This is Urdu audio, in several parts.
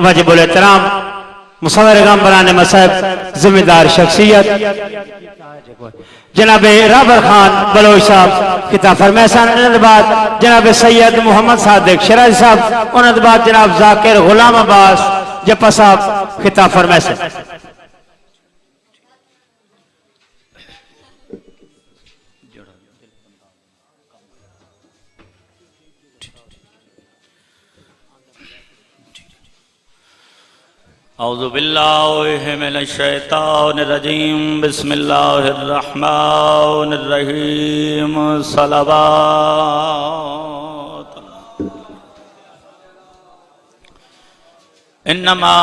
واجب الاحترام مصور گامبران مصحف ذمہ دار شخصیت جناب رابر خان بلوچ صاحب خطاب فرمیسن، انہوں نے بعد جناب سید محمد صادق شیراز صاحب، انہوں نے بعد جناب ذاکر غلام عباس جپا صاحب خطاب فرمیسن۔ اعوذ باللہ من الشیطان الرجیم، بسم اللہ الرحمن الرحیم، صلوات انما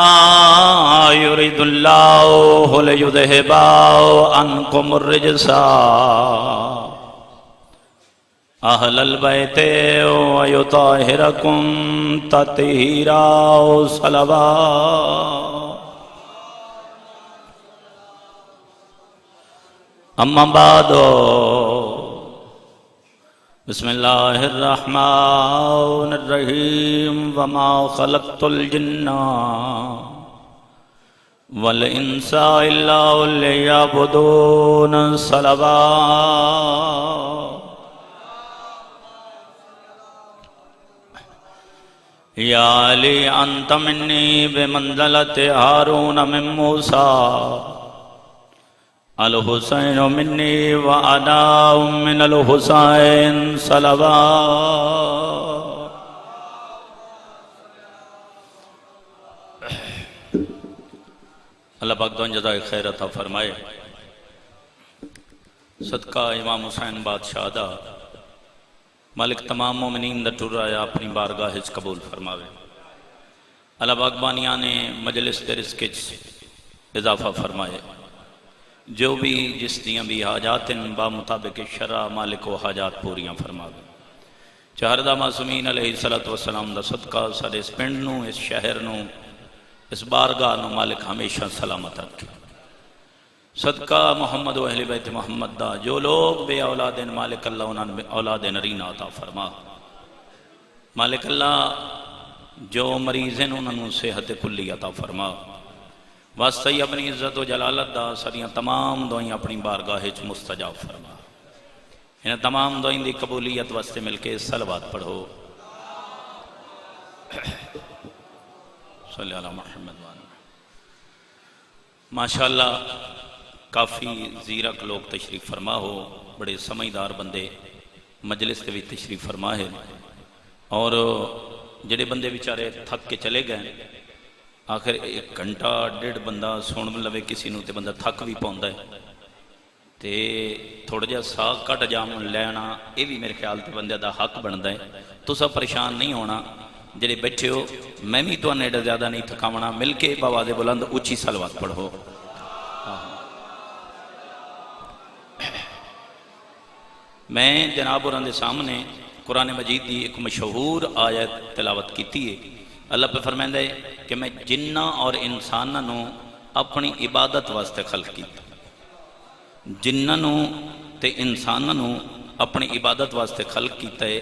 یرید اللہ لیذہب عنکم الرجس اہل البیت ویطہرکم تطہیرا، صلوات اما بعد، بسم اللہ الرحمن الرحیم، وما خلقت الجن والانس الا لیعبدون، صلوات یا علی انت منی بمنزلت ہارون من موسیٰ، الحسین منی وانا من الحسین، صلوات اللہ پاک دون جزائے خیر عطا فرمائے۔ صدقہ امام حسین بادشاہ دا مالک تمام مومنین دا ٹر آیا اپنی بارگاہ ہچ قبول فرماوے۔ اللہ پاک بانیان مجلس دے رزق وچ اضافہ فرمائے، جو بھی جس دیاں بھی حاجات با مطابق شرع مالک و حاجات پوریاں فرماوے۔ چہردہ معصومین علیہ السلام دا صدقہ سارے اس پنڈ نو، اس شہر نو، اس بارگاہ نو مالک ہمیشہ سلامت رکھے۔ صدقہ محمد و اہل بیت محمد دا جو لوگ بے اولاد مالک اللہ انہاں اولاد نرینہ عطا فرما۔ مالک اللہ جو مریض ہیں انہوں صحت کلی عطا فرما۔ واسطہ ہی اپنی عزت و جلالت دا سریاں تمام دعائیں اپنی بارگاہ وچ مستجاب فرما۔ انہیں تمام دعائیں دی قبولیت واسطے مل کے صلوات پڑھو۔ صلی اللہ محمد وآلہ۔ ماشاءاللہ کافی زیرک لوگ تشریف فرما ہو، بڑے سمجھدار بندے مجلس دے بھی تشریف فرما ہے، اور جڑے بندے بیچارے تھک کے چلے گئے، آخر ایک گھنٹہ ڈیڑھ بندہ سن لوے کسی نو تے بندہ تھک بھی پاؤندا ہے، تے تھوڑا جہا سا کٹ جام لینا یہ بھی میرے خیال تے بندے دا حق بنتا ہے۔ تسا پریشان نہیں ہونا، جڑے بیٹھے ہو میں بھی تو ایڈا زیادہ نہیں تھکاونا، مل کے بآواز بلند اچھی صلوات پڑھو۔ میں جناب اور اندے سامنے قرآن مجید دی ایک مشہور آیت تلاوت کیتی ہے۔ اللہ پہ فرمائندہ ہے کہ میں جنہ اور انسانوں اپنی عبادت واسطے خلق کیتا، جنہ تے انسانوں اپنی عبادت واسطے خلق کیتا ہے۔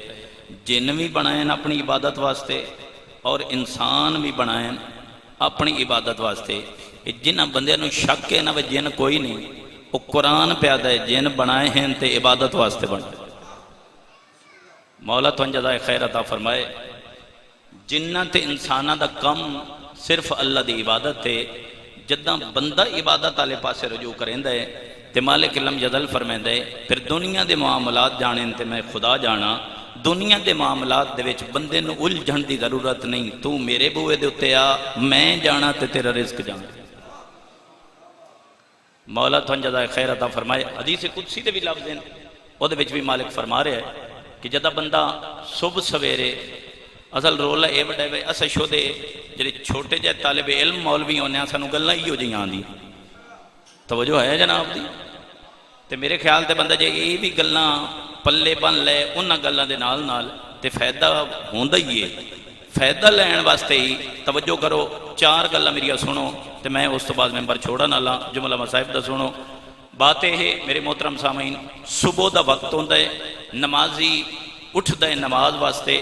جن بھی بنائیں اپنی عبادت واسطے اور انسان بھی بنائیں اپنی عبادت واسطے۔ جنہ بندے نو شک ہے نہ جن کوئی نہیں، وہ قرآن پیدا ہے جن بنائے ہیں تے عبادت واسطے بنائے۔ مولا تو جزائے خیر عطا فرمائے۔ جنہ تے انسانہ دا کم صرف اللہ دی عبادت ہے، جدہ بندہ عبادت والے پاسے رجوع کریندا ہے تے مالک علم جدل فرمیندا ہے پھر دنیا دے معاملات جانیں تے میں خدا جانا۔ دنیا دے معاملات دے وچ بندے نو الجھن دی ضرورت نہیں، تو میرے بوئے دے اتے آ، میں جانا تے تیرا رزق جانا۔ مولا تو جزائے خیر عطا فرمائے۔ حدیث قدسی دے بھی لفظ ہیں، وہ دے وچ بھی مالک فرما رہے ہیں کہ جدہ بندہ صبح سویرے اصل رول ہے بڑے وے اسا شودے جڑے چھوٹے جے طالب علم مولوی ہونے ہیں سانو گلاں ہی ہو جائیں آندی، توجہ ہے جناب دی؟ تے میرے خیال تے بندہ جے یہ بھی گلاں پلے بن لے انہاں گلاں دے نال نال تے فائدہ ہوندا ہی ہے۔ فائدہ لین واسطے ہی توجہ کرو، چار گلاں میریاں سنو تے میں اس تو بعد ممبر چھوڑا نہ لاں، جملہ مصاحب دا سنو۔ بات یہ ہے میرے محترم سامعین، صبح دا وقت ہوندا ہے، نمازی اٹھدا ہے نماز واسطے،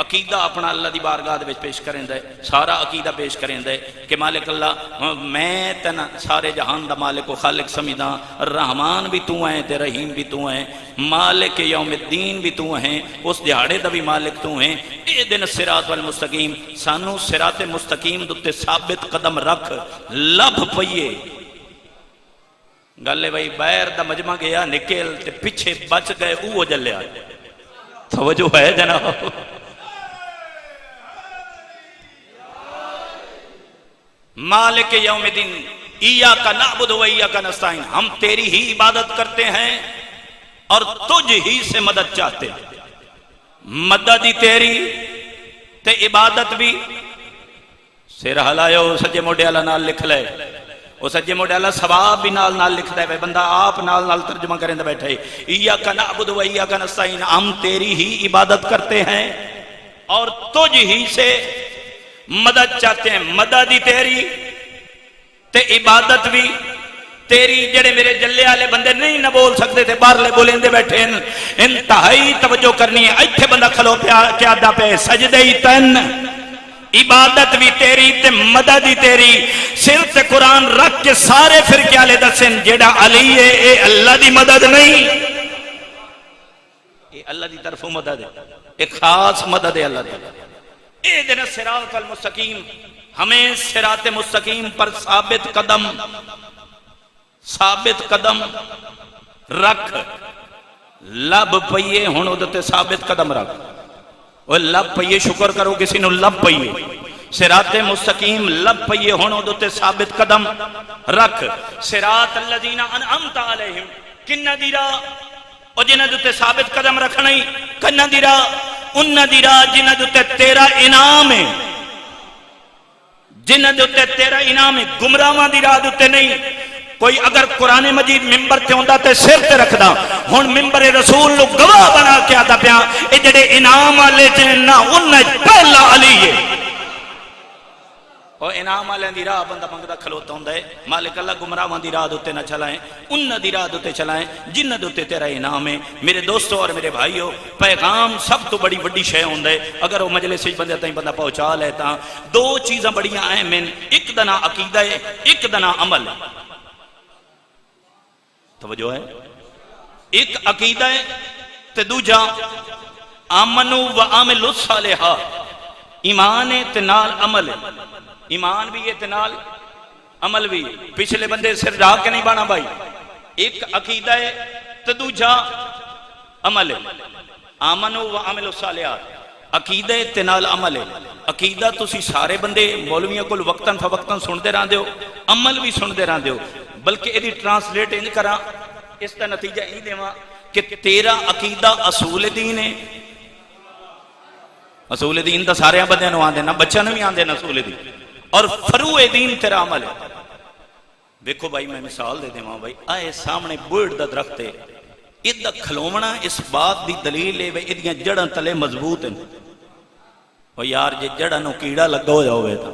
عقیدہ اپنا اللہ دی بارگاہ دے وچ پیش کریندا ہے، سارا عقیدہ پیش کریندا ہے کہ مالک اللہ میں تن سارے جہان دا مالک و خالق سمجھدا، رحمان بھی تو ہے تے رحیم بھی تو ہے، مالک یوم الدین بھی تو ہے، اس دیہاڑے دا بھی مالک تو ہے۔ اے دن الصراط والمستقیم، سانو صراط مستقیم دے ثابت قدم رکھ، لب پئیے گلے بھائی باہر دا مجمع گیا نکل تے پیچھے بچ گئے اوہ جلیا، توجہ ہے جناب؟ مالک یوم الدین ایاک نعبد و ایاک نستعین، ہم تیری ہی عبادت کرتے ہیں اور تجھ ہی سے مدد چاہتے ہیں، مدد ہی تیری تے عبادت بھی۔ سر ہلایو سجے موڈے والا نال لکھ لے، وہ سجے موڈے والا ثواب بھی نال نال لکھدا ہے، بندہ آپ نال نال ترجمہ کریندا بیٹھے، ایاک نعبد و ایاک نستعین، ہم تیری ہی عبادت کرتے ہیں اور تجھ ہی سے مدد چاہتے ہیں، مدد ہی تیری تے عبادت بھی تیری۔ جڑے میرے جلے والے بندے نہیں نہ بول سکتے تھے باہرلے بولندے بیٹھے ہیں، انتہائی توجہ کرنی ہے، ایتھے بندہ کھلو پیا کیا دا پہ سجدے ہی تن، عبادت بھی تیری تے مدد ہی تیری۔ سر تے قرآن رکھ کے سارے فرقے والے دسن جیڑا علی ہے اے اللہ دی مدد نہیں، اے اللہ دی طرفوں مدد ہے، ایک خاص مدد ہے اللہ دی۔ اے دن صراط المستقیم، ہمیں صراط مستقیم پر ثابت قدم رکھ، لب پئیے ہن اودے ثابت قدم رکھ، وہ لب پئیے شکر کرو کسی نو لب پئیے، صراط مستقیم لب پئیے ہن اودے ثابت قدم رکھ۔ صراط الذین انعمت علیہم، کنہ دی راہ او جنہاں دے ثابت قدم رکھنا ہی، کنہ دی راہ انہاں دی راہ جنہاں دے تیرا انعام ہے، جنہاں دے تیرا انعام ہے، گمراہاں دی راہ دے نہیں۔ کوئی اگر قرآن مجید ممبر تے ہوندا تے سر تے رکھدا، ہن ممبر رسول نو گواہ بنا کے آتا پیا اے جڑے انعام والے جنہ انہاں پہلا علی ہے، اور انعام والے دی راہ بندہ منگدا کھلوتا ہوندا ہے، مالک اللہ گمراہاں دی راہ تے نہ چلائیں، انہاں دی راہ تے چلائیں جنہاں تے تیرا انعام ہے۔ میرے دوستو اور میرے بھائیو، پیغام سب تو بڑی وڈی شے ہوندا ہے، اگر وہ مجلس وچ بندے تائیں بندہ پہنچا لے تاں دو چیزاں بڑیاں اہم ہیں، ایک دا نام عقیدہ ہے، ایک دا نام عمل ہے۔ توجہ ہے؟ ایک عقیدہ ہے تے دوجا آمنو و عاملوا الصالحات، ایمان ہے تے نال عمل ہے، ایمان بھی ہے تے نال عمل بھی۔ پچھلے بندے سر جا کے نہیں بانا بھائی، ایک عقیدہ ہے تے دوجا عمل ہے، آمنو و عاملوا الصالحات، عقیدہ ہے تے نال عمل ہے۔ عقیدہ تسی سارے بندے مولویاں کول وقتاً فوقتاً سندے رہندے ہو، عمل بھی سندے رہندے ہو، بلکہ ایدی ٹرانسلیٹ انج کرا، اس کا نتیجہ ہی دیواں کہ تیرا عقیدہ اصول دین ہے۔ اصول دین دا سارے بندیاں نو آندے، نہ بچہ نو بھی آندے نہ اصول دین، اور فروع دین تیرا عمل ہے۔ دیکھو بھائی میں مثال دے دیواں بھائی، آئے سامنے بوڑ دا درخت ہے، ادھا کھلومنا اس بات دی دلیل ہے بھائی ادھیاں جڑاں تلے مضبوط ہیں۔ اور یار جے جڑاں نو کیڑا لگا ہو جاؤ گے تا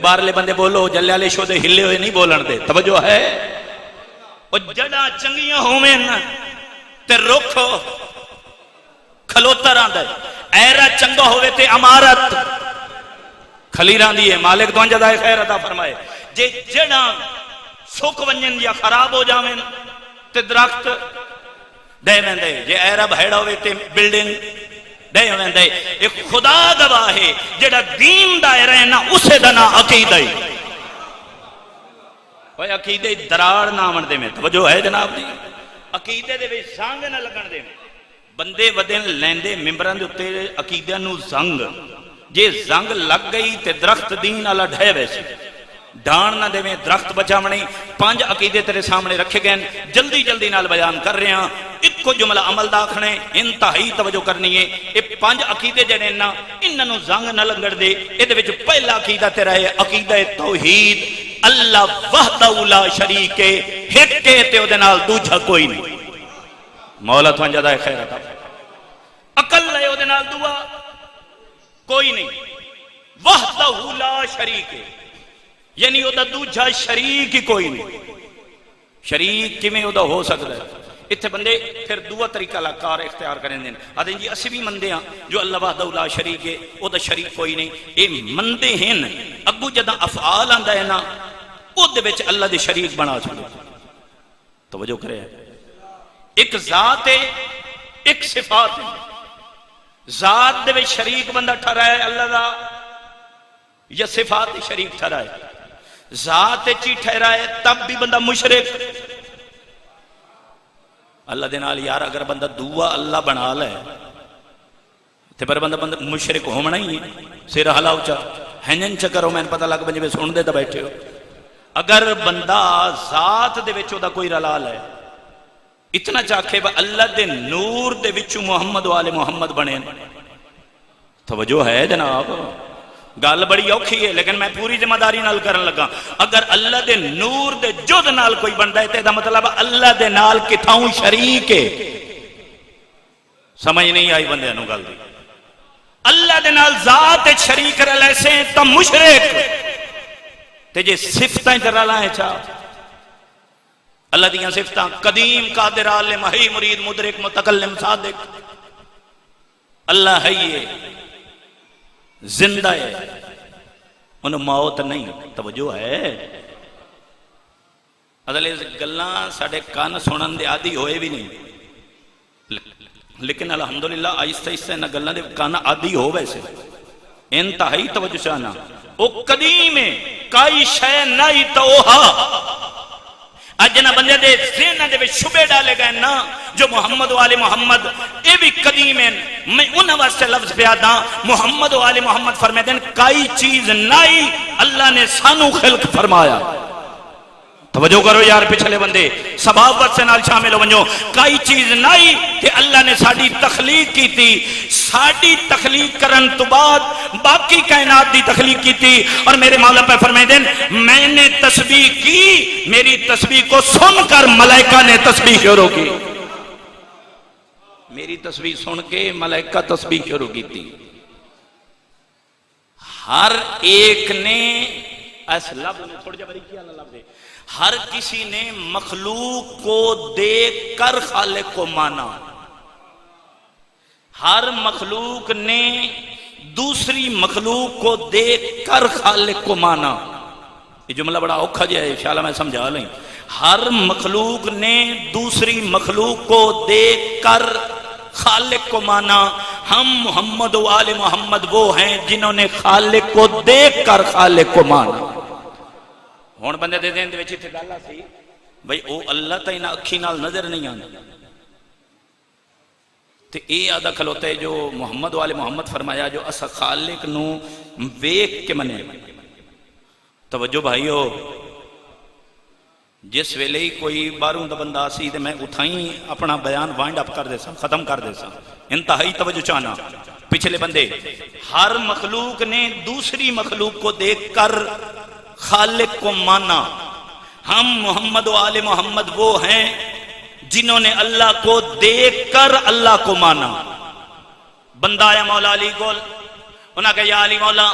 باہرلے بندے بولو جلے والے شو دے ہلے ہوئے نہیں بولن دے، توجہ ہے؟ اور جڑاں چنگیاں ہوویں تے رخ کھلوتا رہندا ہے، ایرا چنگا ہوئے تے عمارت کھلی رہندی ہے۔ مالک تو جزائے خیر عطا فرمائے۔ جے جڑاں سک ونجن یا خراب ہو جاویں تے درخت دے ویندے، جے ایرا بھیڑا ہوئے تے بلڈنگ دے ویندے۔ ایک خدا گواہ ہے جڑا دین دائرہ ہے نا اسے دا نا عقیدہ ہے، وہ عقیدے دراڑ نہ آمن دے میں، توجہ ہے جناب دی؟ عقیدے دے بھی زنگ نہ لگن دے میں، بندے ودن لیندے ممبران دے اتے عقیدے نو زنگ، جے زنگ لگ گئی تے درخت دین اللہ ڈھے ویسے ڈان نہ دے میں، درخت بچا منی۔ 5 عقیدے تیرے سامنے رکھے گئے، جلدی جلدی نال بیان کر رہے ہیں، ایک کو جملہ عمل داکھنے انتہائی توجہ کرنی ہے۔ یہ 5 عقیدے جڑے نا انہاں زنگ نہ لگڑ دے۔ یہ وچ پہلا عقیدہ تیرا ہے عقیدہ توحید، اللہ وحدہ لا شریک ہے، ایک ہے تے اودے نال دوجا کوئی نہیں۔ مولا تھان جدا خیر عطا، عقل ہے اودے نال دعا کوئی نہیں، وحدہ لا شریک ہے، یعنی وہ دوجا شریک ہی کوئی نہیں۔ شریک کیویں وہ ہو سکتا ہے؟ اتنے بندے پھر دوا طریقہ کار اختیار کریں دیں آدھیں جی اسی بھی مندے ہیں جو اللہ وحدہ لا شریک ہے وہ دا شریک کوئی نہیں، اے مندے ہیں اگو جدہ افعال آندہ ہے نا او دے بچ اللہ دے شریک بنا چھوڑے. توجہ کرے ایک ذات ہے ایک صفات ہے. ذات دے بچ شریک بندہ ٹھہرا ہے اللہ دا یا صفات شریک ٹھہرا ہے؟ ذات چی ٹھہرا ہے تب بھی بندہ مشرک. اللہ دے نال یار اگر بندہ دعا اللہ بنا لے تے پر بندہ مشرک ہونا ہی ہے. سر ہلاؤ چا ہنجن چا کرو میں پتہ لگ بنجے سن دے تا بیٹھے ہو. اگر بندہ ذات دے وچوں دا کوئی رلال ہے اتنا چاکھے با اللہ دے نور دے وچوں محمد والے محمد بنے. توجہ ہے جناب، گل بڑی اوکھی ہے لیکن میں پوری ذمہ داری نال کرن لگا. اگر اللہ دے نور دے جد نال کوئی بندہ ہے تے دا مطلب اللہ دے نال کتھاؤں شریک ہے. سمجھ نہیں آئی بندے نو گل دی. اللہ دے نال ذات شریک رلے سے تا مشرک تے جے صفتیں تے رلائیں چا اللہ دیاں صفتاں قدیم قادر عالم حی مرید مدرک متکلم صادق. اللہ ہے یہ زندہ ہے انہوں موت نہیں. توجہ ہے ادھلے گلاں ساڑھے کان سنن دے عادی ہوئے بھی نہیں لیکن الحمدللہ آہستہ آہستہ انہاں گلاں دے کان عادی ہو ویسے انتہائی توجہ چاہنا. او قدیم ہے کائی شے نہیں تو اوہا اجنا بندے دے ذہن دے شبے ڈالے گئے نا جو محمد والے محمد اے بھی قدیم ہیں. میں انہاں واسطے لفظ پیادا محمد والے محمد فرمائے دیں کئی چیز نہیں اللہ نے سانو خلق فرمایا. توجہ کرو یار پچھلے بندے سبابت سے نال شامل ہو ونجو. کئی چیز نہیں کہ اللہ نے ساڑی تخلیق کی تھی. ساڑی تخلیق کرن تو بعد باقی کائنات دی تخلیق کی تھی اور میرے مولا پہ فرمائے دیں میں نے تسبیح کی میری تسبیح کو سن کر ملائکہ نے تسبیح شروع کی. میری تسبیح سن کے ملائکہ تسبیح شروع کی تھی. ہر ایک نے ایسا لفظ نے تھوڑی جا بری کیا اللہ لفظ ہر کسی نے مخلوق کو دیکھ کر خالق کو مانا. ہر مخلوق نے دوسری مخلوق کو دیکھ کر خالق کو مانا. یہ جملہ بڑا اوکھا جائے ہے انشاءاللہ میں سمجھا لیں. ہر مخلوق نے دوسری مخلوق کو دیکھ کر خالق کو مانا. ہم محمد و آل محمد وہ ہیں جنہوں نے خالق کو دیکھ کر خالق کو مانا. ہون بندے دے دین دے وچ تے گل سی بھئی او اللہ تے نہ اکھی نال نظر نہیں آندا تے اے آدھا کھلوتا ہے جو محمد والے محمد فرمایا جو اسا خالق نو ویکھ کے منے. توجہ بھائیو جس ویلے ہی کوئی باروں دا بندہ سی تے میں اٹھائیں اپنا بیان وائنڈ اپ کر دے سا ختم کر دے سا. انتہائی توجہ چاہنا پچھلے بندے ہر مخلوق نے دوسری مخلوق کو دیکھ کر خالق کو مانا. ہم محمد و آل محمد وہ ہیں جنہوں نے اللہ کو دیکھ کر اللہ کو مانا. بندہ آیا مولا علی کو انہاں کہا یا علی مولا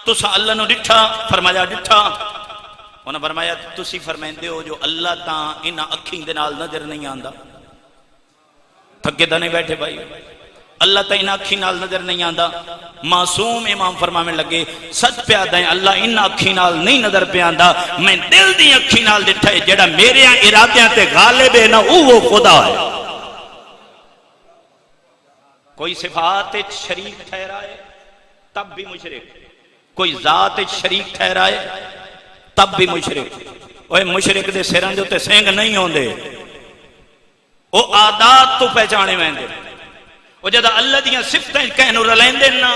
تسا اللہ نو ڈٹھا فرمایا ڈٹھا. انہاں فرمایا تسی فرمائندے ہو جو اللہ تاں انہاں اکھیں دے نال نظر نہیں آندا. تھکے دا نہیں بیٹھے بھائی اللہ تاں انہاں اکھیں نال نظر نہیں آندا. معصوم امام فرمانے لگے سچ پہ آدھا ہے اللہ انہاں اکھیں نال نہیں نظر پہ آندا میں دل دی اکھیں نال ڈٹھا ہے جڑا میرے ارادیاں تے غالب ہے نا وہ خدا ہے. کوئی صفات شریک ٹھہرائے تب بھی مشرک. کوئی ذات شریک ٹھہرائے تب بھی مشرک. اوہ مشرک دے سران جو تے سینگ نہیں ہوندے وہ عادات تو پہچانے میں دے. وہ جدہ اللہ دیاں صفتیں کہنو رلین دینا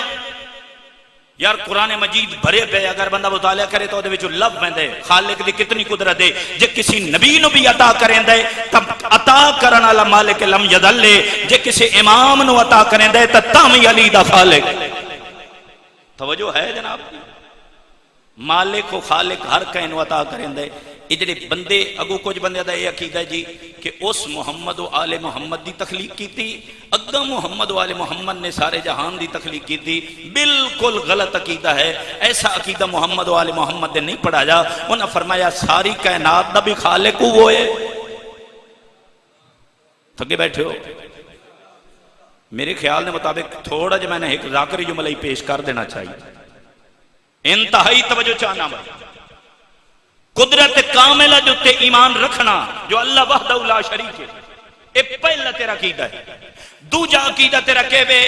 یار قرآن مجید بھرے پہ اگر بندہ مطالعہ کرے تو دے وچو لب میں دے خالق دی کتنی قدرت ہے. جے کسی نبی نو بھی عطا کریں دے تب عطا کرنا اللہ مالک لم یدل لے. جے کسی امام نو عطا کریں دے تب تامی علی دا خالق. توجہ ہے جناب مالک و خالق ہر کہیں عطا کریں دے. اجڑے بندے اگو کچھ بندے دا یہ عقیدہ جی کہ اس محمد و آل محمد دی تخلیق کی تھی اگا محمد و آل محمد نے سارے جہان دی تخلیق کی تھی. بالکل غلط عقیدہ ہے. ایسا عقیدہ محمد و آل محمد نے نہیں پڑھا جا. انہاں فرمایا ساری کائنات دا بھی خالق وہ ہے. تھکے بیٹھے ہو؟ میرے خیال کے مطابق تھوڑا جا میں نے ایک ذاکری جملہ ہی پیش کر دینا چاہیے، انتہائی توجہ چاہنا میں۔ قدرت کاملہ جو تے ایمان رکھنا جو اللہ وحدہ لا شریک ہے، اے پہلا تیرا عقیدہ ہے۔ دوجا عقیدہ تیرا کہ بے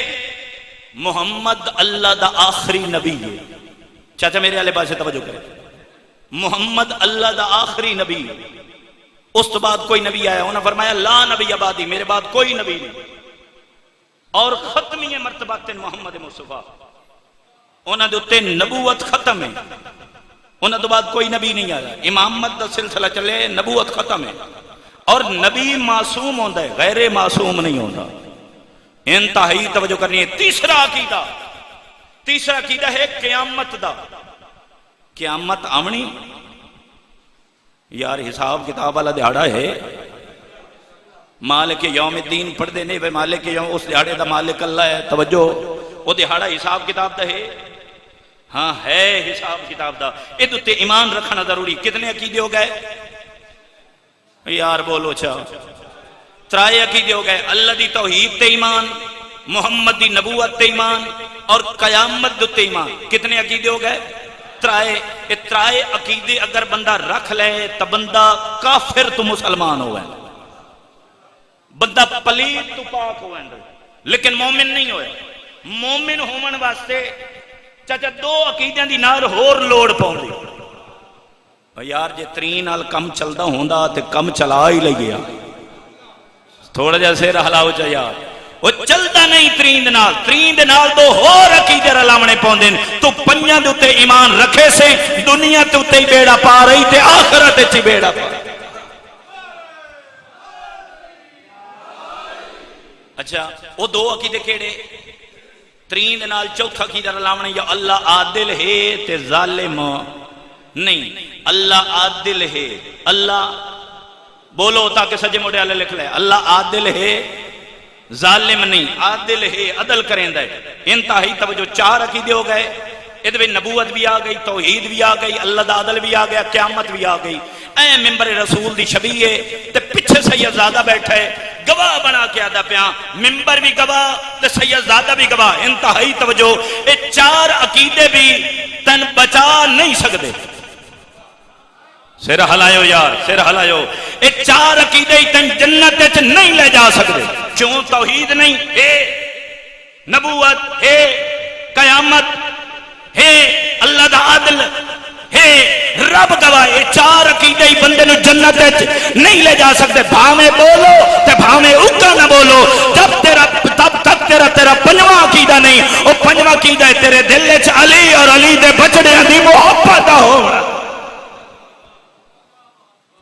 محمد اللہ دا آخری نبی ہے۔ چاچا میرے والے پاس توجہ کرے، محمد اللہ دا آخری نبی ہے، اس تو بعد کوئی نبی آیا، انہوں نے فرمایا لا نبی آبادی، میرے بعد کوئی نبی نہیں، اور ختمی مرتبہ محمد مصطفیٰ، انہوں نے نبوت ختم ہے، انہوں نے بعد کوئی نبی نہیں آیا، امامت دا سلسلہ چلے، نبوت ختم ہے، اور نبی معصوم ہوندہ ہے، غیر معصوم نہیں ہوندہ۔ انتہائی توجہ کرنی ہے۔ تیسرا عقیدہ ہے قیامت دا۔ قیامت آمنی، یار حساب کتاب والا دیہڑا ہے، مالک یوم الدین پڑھ دے نہیں، مالک یوم اس دیہڑے دا مالک اللہ ہے، توجہ، وہ دیہڑا حساب کتاب دا ہے، ہاں ہے حساب کتاب دا، ادھتے ایمان رکھنا ضروری۔ کتنے عقیدے ہو گئے یار بولو چاہ؟ ترائے عقیدے ہو گئے، اللہ دی توحید تے ایمان، محمد دی نبوت تے ایمان، اور قیامت تے ایمان۔ کتنے عقیدے ہو گئے؟ ترائے عقیدے اگر بندہ رکھ لے تو بندہ کافر تو مسلمان ہوئے، بندہ پلید تو پاک ہوئے، لیکن مومن نہیں ہوئے۔ مومن ہومن واسطے چاچا دو عقیدیاں دی نال ہور لوڑ پاؤں دی۔ یار جے ترین نال کم چلدا ہوندا تے کم چلا ہی لگیا، تھوڑا جا سیر ہلاؤ چا یار، وہ چلدا نہیں ترین دے نال دو ہور عقیدے رلاونے پاؤندے، تو پنجاں دے اتے ایمان رکھے سے دنیا تے اتے ہی بیڑا پا رہی تے آخرت اچھی بیڑا پا رہی۔ اچھا وہ دو عقیدے کیڑے؟ ترین دے نال چوتھا عقیدہ رلاونے، یا اللہ عادل ہے تے ظالم نہیں، اللہ عادل ہے، اللہ بولو تاکہ سجے موڑے والے لکھ لے، اللہ عادل ہے ظالم نہیں، عادل ہے عدل کریں دے۔ انتہائی توجہ، چار عقیدے ہو گئے، ادھے نبوت بھی آ گئی، توحید بھی آ گئی، اللہ دا عدل بھی آ گیا، قیامت بھی آ گئی۔ اے ممبر رسول دی شبیہ تے پچھے سید زادہ بیٹھا ہے، گواہ بنا کے آدھا پیاں، ممبر بھی گواہ تے سید زادہ بھی گواہ۔ انتہائی توجہ، اے چار عقیدے بھی تن بچا نہیں سکتے۔ سر ہلائیو یار، سر ہلائیو، اے چار عقیدے تن جنت وچ نہیں لے جا سکتے۔ کیوں؟ توحید نہیں ہے، نبوت ہے، قیامت ہے، اللہ دا عدل ہے، رب گواہ، یہ چار عقیدے ہی بندے نو جنت وچ نہیں لے جا سکتے۔ بھاویں بولو تے بھاویں اکا نہ بولو، تب تک تیرا پنجواں عقیدہ نہیں، وہ پنجواں عقیدہ ہے تیرے دل وچ علی اور علی دے بچڑیاں دی محبت دا ہونا۔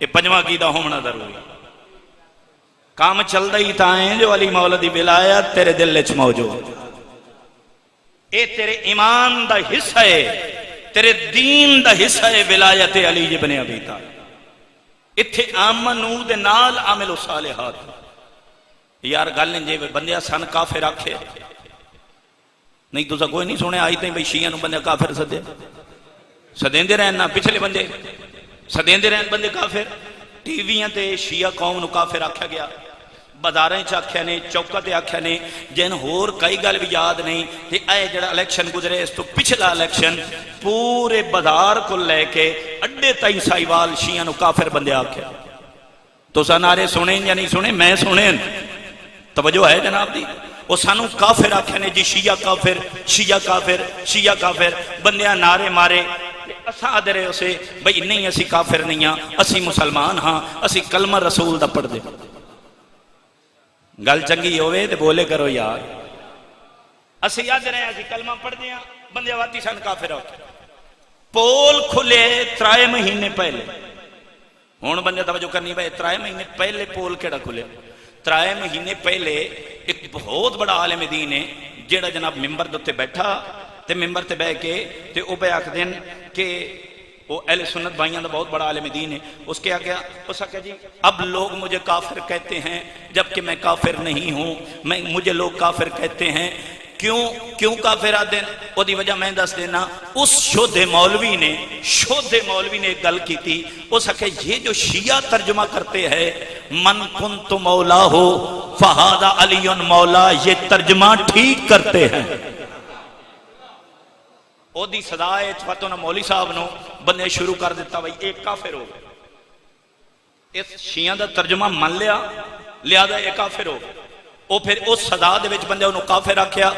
یہ پنجواں عقیدہ ہونا ضروری۔ کام چلدا ہی تائیں جو علی مولا دی ولایت تیرے دل وچ موجود، اے تیرے ایمان دا حصہ ہے، تیرے دین دا حصہ ہے ولایت علی ابن ابی طالب۔ اتھے آمنو دے نال عامل صالحات۔ یار گل نہیں جے بندے سن کافر آکھے نہیں، تسا کوئی نہیں سنے آئی تھی بھئی شیعہ نو بندے کافر سدے، سدین دے رہن نا پچھلے بندے سدین دے رہن بندے کافر، ٹی ویاں تے شیعہ قوم نو کافر آکھیا گیا، بازاریں چ آکھیا نے، چوکا تے آکھیا نے، جن ہور کئی گل بھی یاد نہیں۔ تے اے جڑا الیکشن گزرے اس تو پچھلا الیکشن پورے بازار کو لے کے اڈے تائیں سائیوال شیعہ نو کافر بندے آکھیا۔ تو سنارے سنیں یا نہیں سنیں؟ میں سنیں، توجہ ہے جناب دی؟ وہ سانو کافر آکھیا نے جی، شیعہ کافر، شیعہ کافر، شیعہ کافر، بندیاں نعرے مارے۔ اساں آدھے اسے بھئی نہیں اسی کافر نہیں ہاں، اسی مسلمان ہاں، اسی کلمہ رسول دا پڑھ دے۔ گل چنگی ہوئے تے بولے کرو یار، اسی یاد رہے ہیں اسی کلمہ پڑھ دیا، بندے واتی سن کافر ہوتے۔ پول کھلے 3 مہینے پہلے، ہون بندے توجہ کرنی بھائی 3 مہینے پہلے پول کیڑا کھلے؟ 3 مہینے پہلے ایک بہت بڑا عالم دین ہے جیڑا جناب ممبر دوتے بیٹھا تے ممبر تے بے کے تے او بے آکھ دین کہ وہ اہل سنت بھائیاں دا بہت بڑا عالم دین ہے۔ اس کے آگیا اس آگیا جی اب لوگ مجھے کافر کہتے ہیں جبکہ میں کافر نہیں ہوں، مجھے لوگ کافر کہتے ہیں، کیوں کافر آتے ہیں؟ وہ دی وجہ میں دس دینا. اس شودھے مولوی نے ایک گل کی تھی. اس کہ یہ جو شیعہ ترجمہ کرتے ہیں من کنت مولا ہو فہذا علی مولا، یہ ترجمہ ٹھیک کرتے ہیں. او دی صدا ہے فتو نا مولوی صاحب نو بندے شروع کر دیتا بھائی ایک کافر ہو گئے. اس شیعہ دا ترجمہ من لیا لہذا ایک کافر ہو گئے. او پھر اس صدا دے وچ بندے انہوں کافر آکھیا،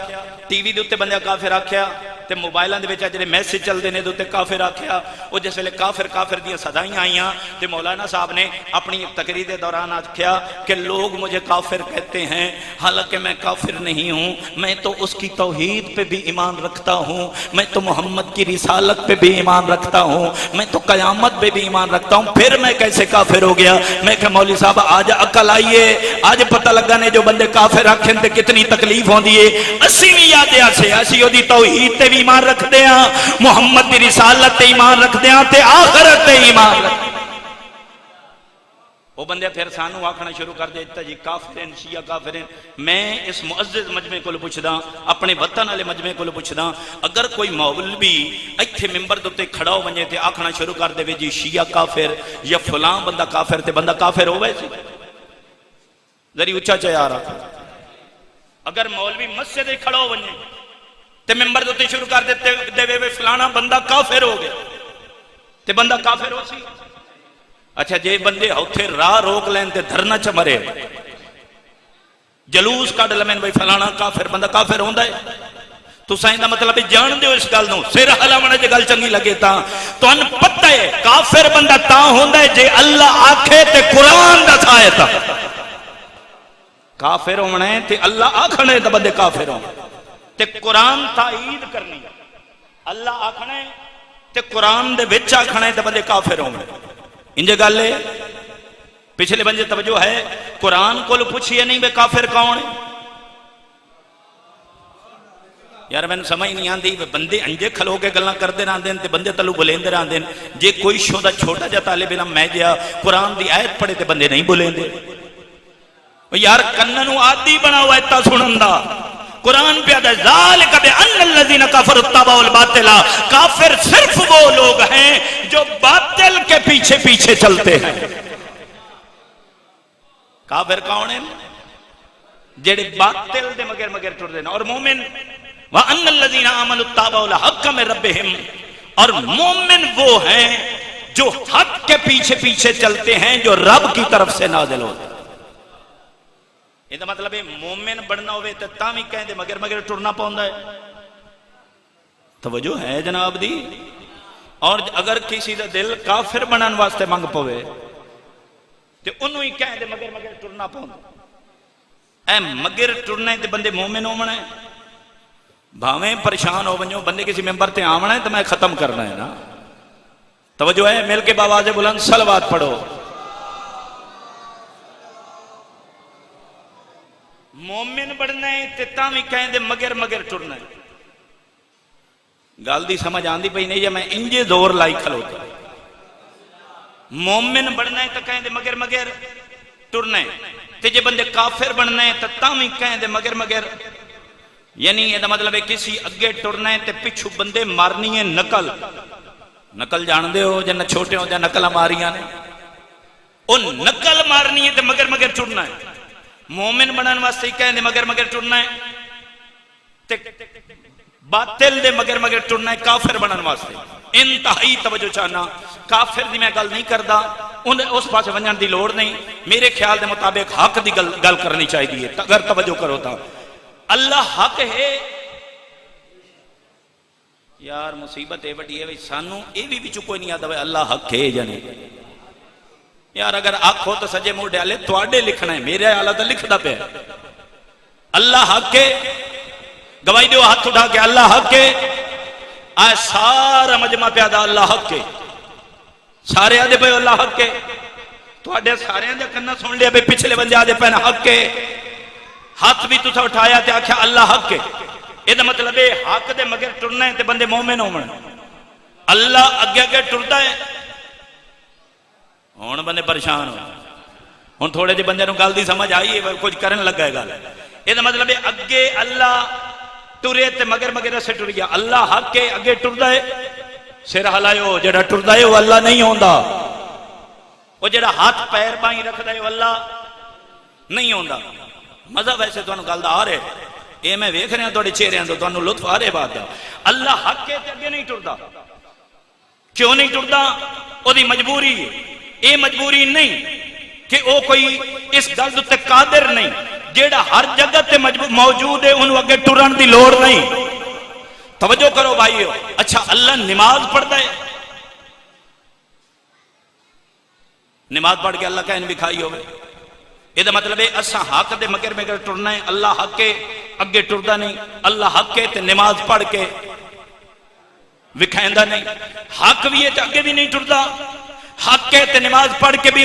ٹی وی دے اوتے بندے کافر آکھیا، تے موبائلاں دے وچ جڑے میسج چلدے نے دے اوتے کافر آکھیا. او جس ویلے کافر دیاں صدائیاں آئیاں تے مولانا صاحب نے اپنی ایک تقریر دے دوران آکھیا کہ لوگ مجھے کافر کہتے ہیں حالانکہ میں کافر نہیں ہوں، میں تو اس کی توحید پہ بھی ایمان رکھتا ہوں، میں تو محمد کی رسالت پہ بھی ایمان رکھتا ہوں، میں تو قیامت پہ بھی ایمان رکھتا ہوں، پھر میں کیسے کافر ہو گیا؟ میں کہ مولوی صاحب آج عقل آئیے، آج پتہ لگا نے جو بندے کافر رکھیں تے کتنی تکلیف ہوندی ہے. اسی بھی یادیا سے اسی او دی توحید تے بھی ایمان رکھ دیا، محمد دی رسالت تے ایمان رکھ دیا تے آخرت تے ایمان رکھ دیا. وہ بندے پھر سانو آکھنا شروع کر دیتا جی کافرین شیعہ کافرین. میں اس معزز مجمع کو پوچھدا، اپنے وطن والے مجمع کو پوچھدا، اگر کوئی مولوی ایتھے ممبر دے کھڑا ہو ونجے تے آکھنا شروع کر دے جی شیعہ کافر یا فلاں بندہ کافر تے بندہ کافر ہوے سی ذری اونچا چیا رکھ. اگر مولوی مسجد کھڑا ہو ونجے تے ممبر دے شروع کر دے وے فلانا بندہ کافر ہو گیا تے بندہ کافر ہو سی. اچھا جے بندے اوتھے راہ روک لین تے دھرنا چ مرے جلوس کڈ لمن بھئی فلانا کافر بندہ کافر ہوندا ہے. تساں دا مطلب جان دیو اس گل نو، سر ہلاونے دی گل چنگی لگے تا تانوں پتہ ہے کافر بندہ تا ہوندا ہے جے اللہ آکھے تے قرآن دس آئے تا کافر ہونا ہے تے اللہ آکھنے تے بندے کافر ہونا تے قرآن تائید کرنی. اللہ آکھنے تے قرآن دے وچ آکھنے تے بندے کافر ہونا. انجے گل ہے پچھلے بندے توجہ ہے قرآن کو پوچھئے نہیں بے کافر کون ہے. یار میں سمجھ نہیں آندی بندے انجے کھلو کے گلاں کردے رہندے تے بندے تلو بولیندے رہندے. جے کوئی شودا چھوٹا جا طالب علم میں گیا قرآن دی آیت پڑھے تے بندے نہیں بولیندے. یار کننو عادی بنا ہوا ہے تا سنن دا. قرآن پہ آدھا ذالک بِأَنَّ الَّذِينَ كَفَرُوا اتَّبَعُوا الْبَاطِلَ، کافر صرف وہ لوگ ہیں جو باطل کے پیچھے پیچھے چلتے ہیں. کافر کون ہیں؟ جڑے باطل دے مگر مگر ٹر دینا. اور مومن وَأَنَّ الَّذِينَ آمَنُوا اتَّبَعُوا الْحَقَّ مِن رَبِّهِمْ، اور مومن وہ ہیں جو حق کے پیچھے پیچھے چلتے ہیں جو رب کی طرف سے نازل ہوتے ہیں. یہ مطلب ہے مومن بڑھنا ہوئے تو تامی کہیں دے مگر مگر ٹرنا پاؤندا ہے. توجہ ہے جناب دی. اور اگر کسی دا دل کافر بنان واسطے منگ پوے تو انہوں ہی کہیں دے مگر مگر ٹرنا پاؤندا. اے مگر ٹرنے تے بندے مومن ہونا ہے. بھاویں پریشان ہو ونجو بندے کسی ممبر تے آونا ہے تو میں ختم کرنا ہے نا. توجہ ہے مل کے باواز بلند صلوات پڑھو. مومن بڑھنا ہے تے تاویں کہیں دے مگر مگر ٹرنا ہے. گل دی سمجھ آندی پئی نہیں یا میں انجے زور لائی کھلوتا. مومن بڑھنا ہے تے کہیں دے مگر مگر ٹرنا ہے تے جے بندے کافر بڑھنا ہے تے تاویں کہیں دے مگر مگر. یعنی یہ مطلب ہے کسی اگے ٹرنا ہے تے پچھو بندے مارنی ہے نقل. نقل جان دے ہو جن چھوٹے ہو جن نقل ماریاں نے ان نقل مارنی ہے تے مگر مگر ٹرنا ہے. مومن بنان واسطے ہی کہیں دے مگر مگر ٹرنا ہے تے باطل دے مگر مگر ٹرنا ہے کافر بنان واسطے. انتہائی توجہ چاہنا. کافر دی میں گل نہیں کردا اس پاس ونجن دی لوڑ نہیں. میرے خیال دے مطابق حق دی گل کرنی چاہیے. اگر توجہ کرو تا اللہ حق ہے. یار مصیبت ہے بڑی ہے سانو اے بھی کوئی نہیں آتا اللہ حق ہے یا نہیں. یار اگر آنکھو تو سجے منہ ڈالے تواڈے لکھنا ہے میرے آلہ تو لکھدا پہ اللہ حق ہے. گواہی دیو ہاتھ اٹھا کے اللہ حق ہے. آئے سارا مجمع پہ آدھا اللہ حق ہے. سارے آدھے پہ اللہ حق ہے. تواڈے سارے آدھے کرنا سن لیا پہ پچھلے بندے آدھے پہ حق ہے. ہاتھ بھی تو اٹھایا تے آکھیا اللہ حق ہے. یہ مطلب ہے حق دے مگر ٹرنا ہے تے بندے مومن ہومن. اللہ اگے اگے ٹرتا ہے. ہون بندے پریشان ہو. ہون تھوڑے جے بندے نو گل دی سمجھ آئی ہے کچھ کرن لگا ہے گل. یہ مطلب ہے اگے اللہ ٹرے تے مگر مگر اسے ٹر گیا. اللہ حق کے اگے ٹردا ہے سر ہلائیو. جڑا ٹردا ہے وہ اللہ نہیں ہوندا. وہ جڑا ہاتھ پیر بائیں رکھدا ہے وہ اللہ نہیں ہوندا. مزہ ویسے تانوں گل دا آ رہے اے میں ویکھ رہا تواڈے چہریاں تو تانوں لطف آ رہے بات دا. اللہ حق کے تے اگے نہیں ٹردا. کیوں نہیں ٹردا؟ او دی مجبوری ہے. اے مجبوری نہیں کہ او کوئی اس گل تے قادر نہیں. جیڑا ہر جگہ تے موجود ہے انہوں اگے ٹرن دی لوڑ نہیں. توجہ کرو بھائیو. اچھا اللہ نماز پڑھتا ہے. نماز پڑھ کے اللہ کہیں بھی کھائی ہوئے. یہ مطلب ہے اساں حق دے مگر مگر ٹرنا ہے. اللہ حق کے اگے ٹردا نہیں. اللہ حق کے تے نماز پڑھ کے وکھائندہ نہیں. حق بھی ہے تے اگے بھی نہیں ٹردا. حق کے تے نماز پڑھ کے بھی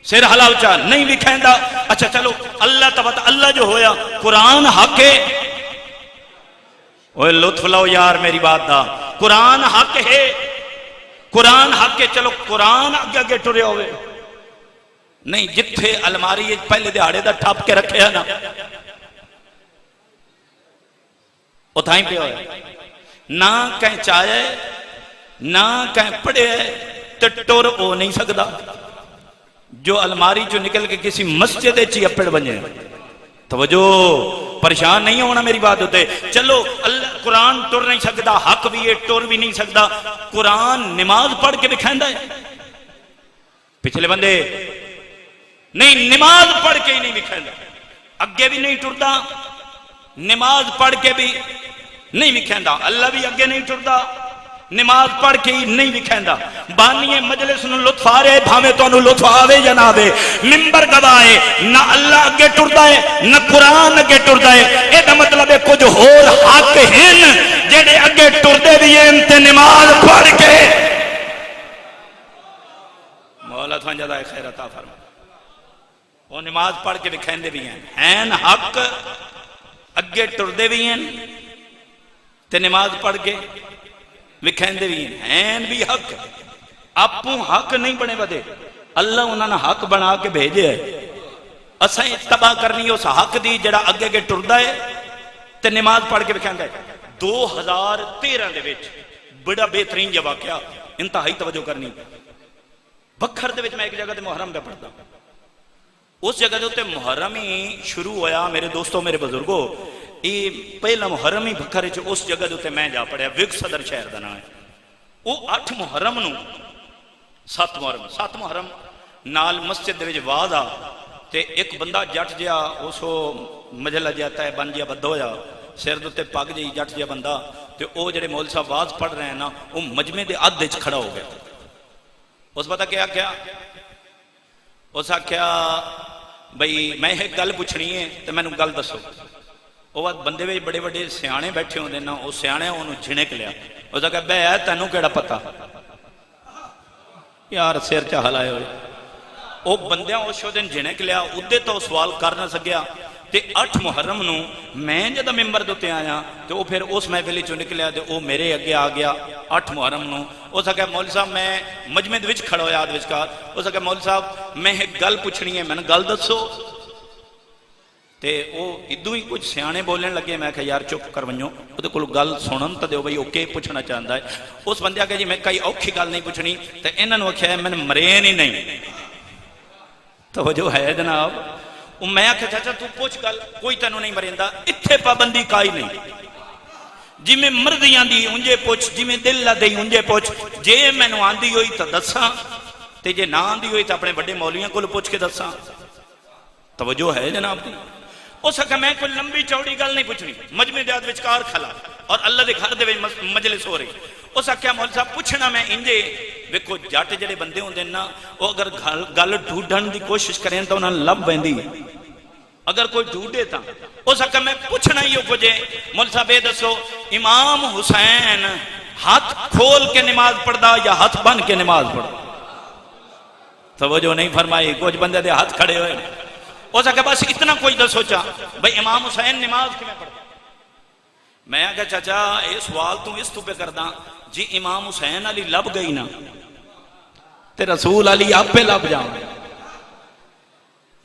سر ہلاو چاہ نہیں وکھائندہ. اچھا چلو اللہ تبارک اللہ جو ہویا قرآن حق ہے. اوہ لطف لو یار میری بات دا. قرآن حق ہے. قرآن حق کے چلو قرآن اگے اگے ٹرے ہوئے نہیں. جتھے الماری پہلے دہاڑے دا ٹھپ کے رکھے ہے نا اتھائیں پہ ہوئے. نہ کہیں چاہے نہ کہیں پڑے تے ٹور ہو نہیں سکتا. جو الماری جو نکل کے کسی مسجد چی اپڑ بنے. توجہ پریشان نہیں ہونا میری بات ہوتے. چلو اللہ قرآن ٹر نہیں سکتا. حق بھی ہے ٹر بھی نہیں سکتا. قرآن نماز پڑھ کے دکھائندہ ہے. پچھلے بندے نہیں نماز پڑھ کے ہی نہیں دکھائندہ. اگے بھی نہیں ٹردا. نماز پڑھ کے بھی نہیں دکھائندہ. اللہ بھی اگے نہیں ٹردا. نماز پڑھ کے ہی نہیں وکھائندہ. بانی مجلس نو لطف آ رہے بھاوے تو انہوں لطف آوے یا نہ آوے. ممبر گواہ نہ اللہ اگے ٹردا ہے نہ قرآن اگے ٹردا ہے. اے دا مطلب ہے کچھ ہور حق ہیں جڑے اگے ٹردے بھی ہیں تے نماز پڑھ کے. مولا تھان جزائے خیر عطا فرما. وہ نماز پڑھ کے وکھائندے بھی ہیں. ہیں حق اگے ٹردے بھی ہیں تے نماز پڑھ کے وکھائندے بھی ہیں بھی حق. اپوں حق نہیں بنے بدے. اللہ انہوں نے حق بنا کے بھیجے ہے. اساں تباہ کرنی اس حق دی جڑا اگے اگے ٹردا ہے تے نماز پڑھ کے وکھائندا ہے. 2013 دے وچ بڑا بہترین جا واقعہ انتہائی توجہ کرنی. بکھر دے وچ میں ایک جگہ تے محرم پہ پڑھدا. اس جگہ دے محرم ہی شروع ہویا میرے دوستوں میرے بزرگوں. یہ پہلا محرم ہی بکھر اس جگہ دے میں جا پڑھیا. وگ صدر شہر دا نام ہے. وہ 8 محرم نو 7 محرم نال مسجد دے وچ واز آ تے ایک بندہ جٹ جیا اس مجلہ جاتا ہے بن جیا بدھ ہویا سر دے پگ جی جٹ جیا بندہ تے او جڑے مول صاحب واز پڑھ رہے ہیں نا وہ مجمع دے ادھ وچ کھڑا ہو گیا. اس پتہ کیا اس آکھیا بھئی میں ایک گل پوچھنی ہے تے مینوں گل دسو. وہ بات بندے میں بڑے بڑے سیانے بیٹھے ہوندے نا. وہ سیانے انہوں جھنک لیا. اس نے کہا بے ہے تینوں کیڑا پتہ یار سیر چا ہلائے ہوئے. وہ بندیاں اس دن جھنک لیا. ادھے تو سوال کر نہ سکیا. تے 8 محرم نو میں جدہ ممبر دوتے آیا تو وہ پھر اس محفلی چو نکلیا تے وہ میرے اگے آ گیا 8 محرم نو. اس نے کہا مولوی صاحب میں مجمع دے وچ کھڑا ہویا آدھ وچکار. اس نے کہا مولوی صاحب میں ایک گل پوچھنی ہے میں نے گل دسو. تے وہ ادو ہی کچھ سیانے بولنے لگے. میں کہا یار چپ کر ونجو وہ تو کل گل سنن تا دیو بھئی اوکے پوچھنا چاہتا ہے. اس بندے آگے جی میں کئی اوکھی گل نہیں پوچھنی تے انہوں نے کہا میں نے مرین ہی نہیں. توجہ ہے جناب. میں آکھا چاچا تو پوچھ گل کوئی تینوں نہیں مریندا. اتھے پابندی کائی نہیں. جی میں مرضیاں دی انجے پوچھ جی میں دل لا دی انجے پوچھ. جے میں نو آندی ہوئی تا دساں تے جے نہ آندی ہوئی تا اپنے بڑے مولویاں کو پوچھ کے دساں. توجہ ہے جناب دی. اس کا میں کوئی لمبی چوڑی گل نہیں پوچھنی. مجمع دے وچکار کھلا اور اللہ دے گھر دے مجلس ہو رہی. اس آکھیا مولوی صاحب پوچھنا میں انجے ویکھو جٹ جڑے بندے ہوندے نا وہ اگر گل ڈھونڈن دی کوشش کریں تو انہاں لب ویندی اگر کوئی ڈھونڈے تا. اس آکھیا میں پوچھنا ہی کچھ ہے مولوی صاحب یہ دسو امام حسین ہاتھ کھول کے نماز پڑھدا یا ہاتھ بن کے نماز پڑھدا؟ توجہ نہیں فرمائی. کچھ بندے دے ہاتھ کھڑے ہوئے. اس آکھیا بس اتنا کوئی دسو چاہ بھئی امام حسین نماز کی میں پڑھتا. میں کہا چاچا یہ سوال تو اس تو پہ کردہ جی امام حسین علی لب گئی نا تے رسول علی آپ پہ لب جاؤں.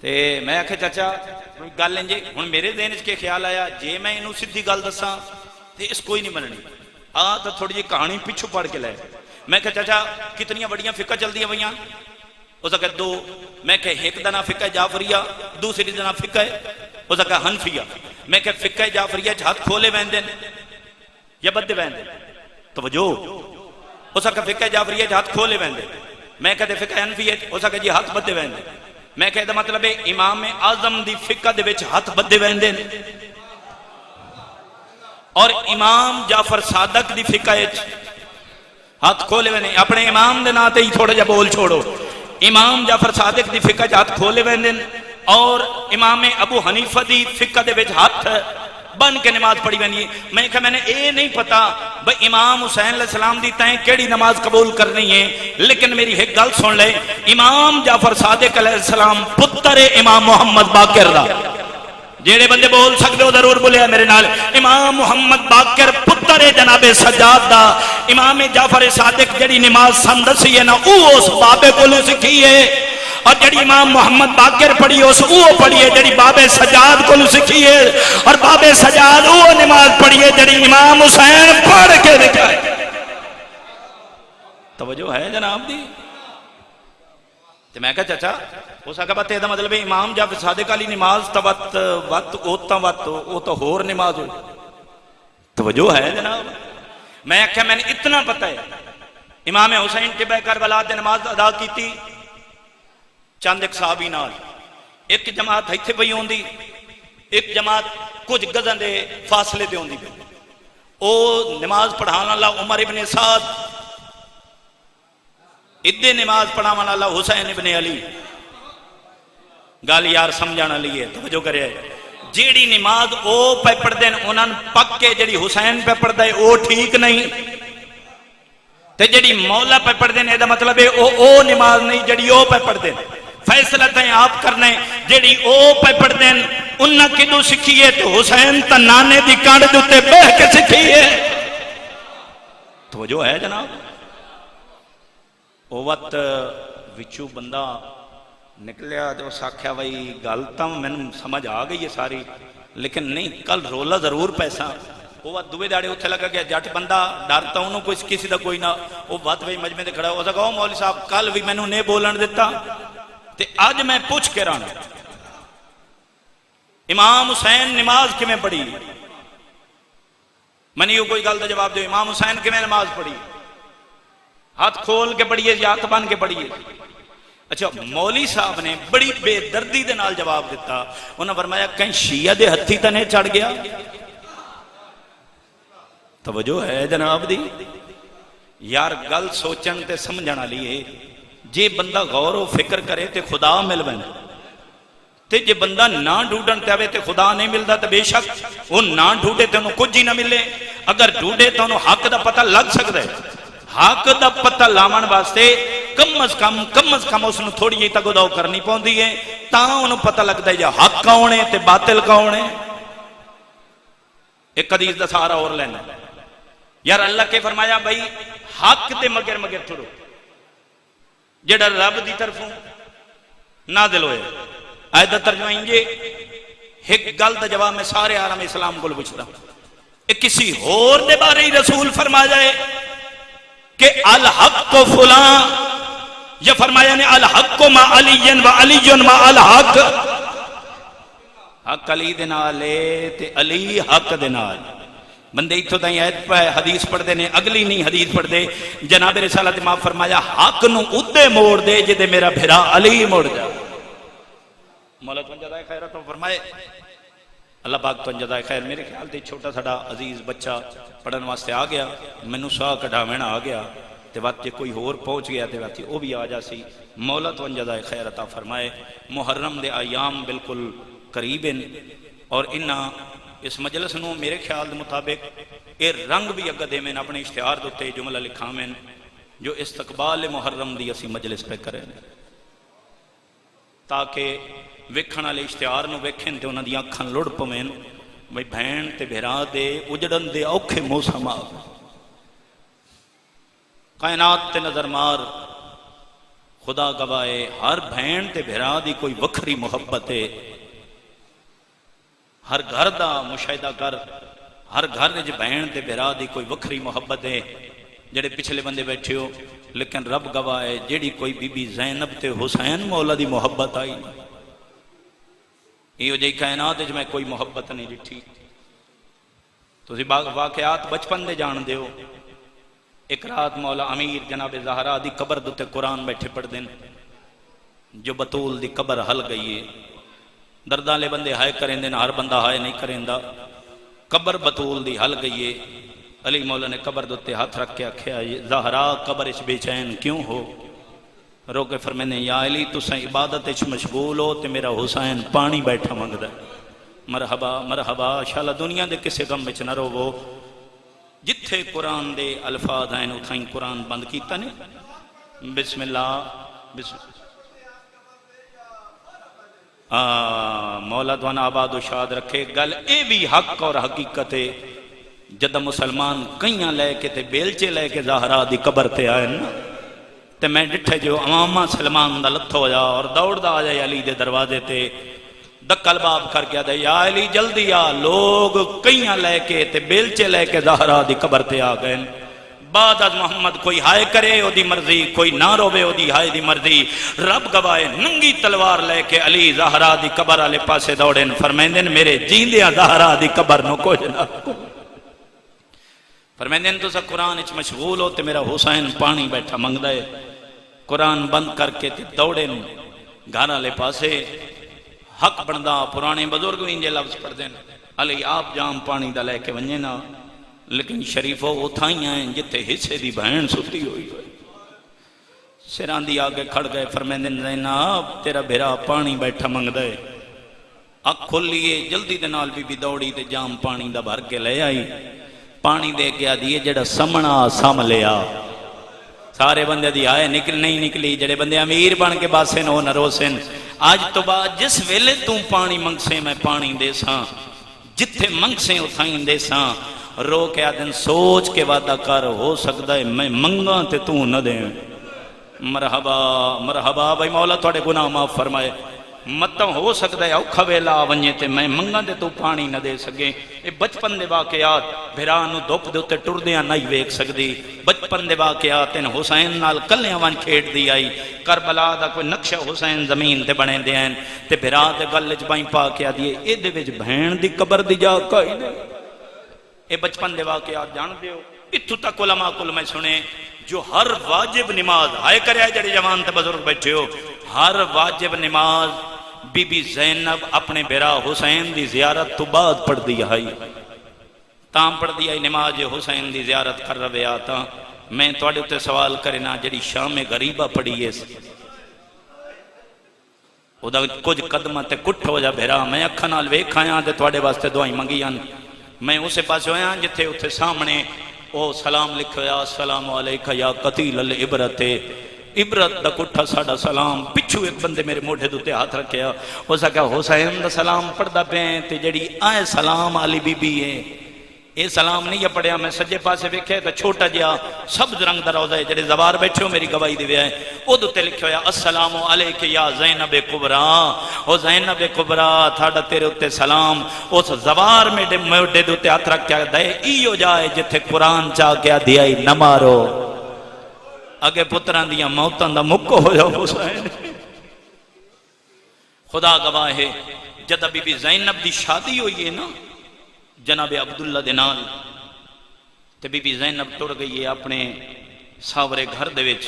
تے میں کہا چاچا کوئی گل انجے ہن میرے ذہن وچ کہ خیال آیا جے میں اینوں سیدھی گل دساں تے اس کوئی نہیں مننی تو تھوڑی جی کہانی پچھو پڑھ کے لائے میں کہ چاچا کتنی بڑیاں فقہ چل دیا ہوئیاں اس کا دو میں کہ ایک دا نام فقہ جعفریہ دوسری دا نام فقہ اس کا حنفیہ میں کہ فقہ جعفریہ ہاتھ کھولے ویندے یا بدے ویندے توجہ اس کا فقہ جعفریہ ہاتھ کھولے ویندے میں کہتے فقہ حنفیہ اس کا جی ہاتھ بدے ویندے میں کہتا مطلب ہے امام اعظم دی فقہ دے وچ ہاتھ بدے ویندے اور امام جعفر صادق دی فقہ ہاتھ کھولے ویندے اپنے امام دے ناتے ہی تھوڑا جا بول چھوڑو امام جعفر صادق دی فقہ ہاتھ کھولے ویندے اور امام ابو حنیفہ دی فقہ دے وچ ہاتھ بن کے نماز پڑھی ویندی میں کہا میں نے اے نہیں پتا بھئی امام حسین علیہ السلام دی تائیں کیڑی نماز قبول کرنی ہے لیکن میری ایک گل سن لے امام جعفر صادق علیہ السلام پتر امام محمد باقر دا جیڑے بندے بول سکتے ہو ضرور بولیا میرے نال امام محمد باقر پتر جناب سجاد دا امام جعفر صادق جڑی نماز سندسی ہے نا او اس بابے کو سکھی ہے اور جڑی امام محمد باقر پڑھی اس او پڑھی ہے جڑی بابے سجاد کو سکھی ہے اور بابے سجاد او نماز پڑھی ہے جڑی امام حسین پڑھ کے دکھائے توجہ ہے جناب دی تو میں کہا چاچا ہو سکا بات یہ مطلب امام جب صادق علی نماز تا وقت اوتا وقت او تو ہور نماز ہو توجہ ہے جناب میں کہا میں نے اتنا پتہ ہے امام حسین ٹبہ کربلا دے نماز ادا کی تھی چند ایک صحابی نال ایک جماعت ایتھے پئی ہوندی ایک جماعت کچھ گزن دے فاصلے دے ہوندی او نماز پڑھانا اللہ عمر ابن سعد ادھے نماز پڑھانا اللہ حسین ابن علی گال یار سمجھانا لیے توجہ کرے جیڑی نماز او پہ پڑھ دیں انہاں پک کے جیڑی حسین پہ پڑھ دے او ٹھیک نہیں تے جیڑی مولا پہ پڑھ دیں ایدہ مطلب ہے او نماز نہیں جیڑی او پہ پڑھ دیں فیصلہ تھیں آپ کرنے جیڑی او پہ پڑھ دیں انہاں کدو سکھیے تو حسین تا نانے دی کانڈ دوتے بہ کے سکھیے توجہ ہے جناب او وقت وچو بندہ نکلیا جو ساکھیا وہی گالتا میں سمجھ آ گئی ہے ساری لیکن نہیں کل رولا ضرور پیسہ وہ وقت دوے داڑے اتھے لگا گیا جٹ بندہ ڈارتا انہوں کوئی کسی دا کوئی نہ وہ بات وہی مجمع دے کھڑا ہو سکا مولی صاحب کل بھی میں نے بولن دیتا تے آج میں پوچھ کے رانا امام حسین نماز کی میں پڑھی میں نے کوئی گل دا جواب دے امام حسین کی میں نماز پڑھی ہاتھ کھول کے پڑھیے یا ہاتھ بان کے پڑھیے اچھا مولی صاحب نے بڑی بے دردی دے نال جواب دیتا انہوں نے فرمایا کہیں شیعہ دے ہتھی تنے چڑھ گیا توجہ ہے جناب دی یار گل سوچن تے سمجھنا لیے جے بندہ غور و فکر کرے تے خدا مل بین تے جے بندہ نہ ڈھونڈن تے آوے تے خدا نہیں ملدا تے بے شک وہ نہ ڈھونڈے تے انہوں کچھ ہی نہ ملے اگر ڈھونڈے تو انہوں حق دا پتہ لگ سکتا ہے حق دا پتہ لاون واسطے کم از کم اس نے تھوڑی جی تگوداؤ کرنی پوندی ہے تاں انہوں پتہ لگتا ہے یا حق کون ہے تے باطل کون ہے ایک حدیث دا سہارا اور لینا یار اللہ کے فرمایا بھائی حق تے مگر تھوڑو جڑا رب دی طرفوں نازل ہوئے آیت دا ترجمہ انجے ایک گل دا جواب میں سارے عالم اسلام کو پوچھتا ایک کسی اور دے بارے ہی رسول فرما جائے کہ الحق کو فلاں یا فرمایا نے الحق کو ما علی و علی ما الحق حق علی دے نالے تے علی حق دے نال بندے اتھو تائیں آیت پہ حدیث پڑھ دے نے اگلی نہیں حدیث پڑھ دے جناب رسالت امام فرمایا حق نو ادھے موڑ دے جدے میرا بھرا علی موڑ جا مولا تو جزائے خیر تو فرمائے اللہ پاک تو جزائے خیر میرے خیال تے چھوٹا ساڑا عزیز بچہ پڑھن واسطے آ گیا منو ساہ کٹھاوینا آ گیا تے وقت کوئی اور پہنچ گیا تے وقت وہ بھی آ جا سی مولا تو جزائے خیر عطا فرمائے محرم دے ایام بالکل قریب ہیں اور انہاں اس مجلس نو میرے خیال دے مطابق اے رنگ بھی اگہ دے میں اپنے اشتہار دوتے جملہ لکھا میں جو استقبال محرم دی اسی مجلس پہ کریں تاکہ ویکھن والے اشتہار نو ویکھن تے انہاں دی اکھاں لڑ پویں بھئی بہن تے بھرا دے اجڑن دے اوکھے موسم آ کائنات تے نظر مار خدا گواہے ہر بہن تے بھرا دی کوئی وکھری محبت ہے ہر گھر دا مشاہدہ کر، ہر گھر وچ بہن تے بھرا دی کوئی وکھری محبت ہے، جڑے پچھلے بندے بیٹھے ہو، لیکن رب گواہ ہے جیڑی کوئی بی بی زینب تے حسین مولا دی محبت آئی نہیں، یہ جی کائنات وچ میں کوئی محبت نہیں ڈٹھی۔ تسی واقعات بچپن دے جان دیو۔ ایک رات مولا امیر جناب زہرا دی قبر دوتے قرآن بیٹھے پڑھ دین، جو بطول دی قبر ہل گئی ہے، درداں لے بندے ہائے کریں دین، ہر بندہ ہائے نہیں کریں دا، قبر بطول دی ہل گئی ہے۔ علی مولا نے قبر دوتے ہاتھ رکھ کے آکھیا زہرا قبر اچ بے چین کیوں ہو؟ رو کے فرمینے یا علی تساں عبادت اچ مشغول ہو تے میرا حسین پانی بیٹھا منگدا ہے۔ مرحبا مرحبا، شالا دنیا دے کسے غم وچ نہ روو، جتھے قرآن دے الفاظ ہیں اتھائیں قرآن بند کیتا نہیں۔ بسم اللہ بسم مولا دوانا آباد و شاد رکھے۔ گل اے بھی حق اور حقیقت ہے، جدہ مسلمان کئیاں لے کے تے بیلچے لے کے زہرا دی قبر تے آئے نا، تے میں ڈٹھے جو امامہ سلمان دا لتھ ہو جا اور دوڑ دا آ جائے علی دے دروازے تے، دکل باب کر کے دے یا علی جلدی آ، لوگ کئیاں لے کے تے بیلچے لے کے زہرا دی قبر تے آ گئے۔ بعد از محمد کوئی ہائے کرے او دی مرضی، کوئی نہ روے او دی ہائے دی مرضی۔ رب گواہ ننگی تلوار لے کے علی زہرا دی قبر والے پاسے دوڑن، فرمیندن میرے جیندیاں زہرا دی قبر نو کچھ نہ فرمیندن تو سا قرآن اچ مشغول ہو تے میرا حسین پانی بیٹھا منگدا ہے۔ قرآن بند کر کے تے دوڑن گھر والے پاسے، حق بندا پرانے بزرگ انجے لفظ پڑھ دین علی آپ جام پانی دا لے کے ونجے نا، لیکن شریفو اتھائیں ہیں جتے حصے دی بہن ستی ہوئی ہوئی، سران دی آگے کھڑ گئے، فرمیندن زینب تیرا بھرا پانی بیٹھا منگدا ہے۔ اکھ کھل لیے، جلدی دے نال بی بی دوڑی تے جام پانی دا بھر کے لے آئی، پانی دے گیا دیئے جڑا سمنا سم لیا۔ سارے بندے دی آئے نکل نہیں نکلی، جڑے بندے امیر بن کے باسن ہو نہ روسن۔ آج تو بعد جس ویلے تم پانی منگ سے میں پانی دے ساں، جتھے منگ سے اتھائیں دے ساں۔ رو کے آدن سوچ کے وعدہ کر، ہو سکتا ہے میں منگاں تے تو نہ دیں۔ مرحبا مرحبا بھائی مولا تھوڑے گناہ معاف فرمائے۔ مطلب ہو سکتا ہے اوکھا ویلا ونجے تے میں منگاں تے تو پانی نہ دے سکے۔ اے بچپن دے واقعات بھرانو دھوپ دے اتے ٹردیاں نہیں ویک سکدی۔ بچپن دے واقعات ان حسین نال کلیاں ون کھیڑ دی آئی، کربلا دا کوئی نقشہ حسین زمین تے بنے دے ہیں تے بھرا دے گل چ بائیں پا کے آدیے اے دے وچ بہن دی قبر دی جا کائی دے۔ اے بچپن دے واقعات جان دیو۔ اتھو تک علماء کل میں سنے جو ہر واجب نماز ہائے کرے جڑے جوان تے بزرگ بیٹھے ہو، ہر واجب نماز بی بی زینب اپنے بیرا حسین دی زیارت تو بعد پڑھ دی آئی، تام پڑھ دی آئی نماز حسین دی زیارت کر رہے آتا۔ میں توڑے تے سوال کرنا جڑی شام غریبہ پڑھی ہے او دا کچھ قدمہ تے کٹھ ہو جا بھیرا، میں اکھا نال ویکھ آیا تے توڑے واسطے دعائیں منگیاں، میں اسے پاس ہویا جتھے اتھے سامنے او سلام لکھویا السلام علیکہ یا قتیل العبرت، عبرت دا کٹھا ساڑا سلام۔ پچھو ایک بندے میرے موڑھے دوتے ہاتھ رکھیا، ہو سکا حسین دا سلام پڑھ دا پین تے جڑی آئے سلام علی بی بی ہے، اے سلام نہیں پڑھیا۔ میں سجے پاسے ویکھے تے چھوٹا جیا سبز رنگ دا روضہ ہے، جڑے زوار بیٹھے ہو میری گواہی دے ویا ہے، او دوتے لکھے ہویا السلام علیکہ یا زینب کبرا، او زینب کبرا تھاڑا تیرے ہوتے سلام۔ اس زوار میرے موڑھے دوتے ہاتھ رکھیا دے ایو جائے جتھے قرآن چاہ کیا دیائی نہ مارو، اگے پتران دیا موتان دا مکو ہو جاؤ حسین۔ خدا گواہ ہے جدہ بی بی زینب دی شادی ہوئی ہے نا جناب عبداللہ دینال، تے بی بی زینب ٹر گئی ہے اپنے ساورے گھر دے وچ۔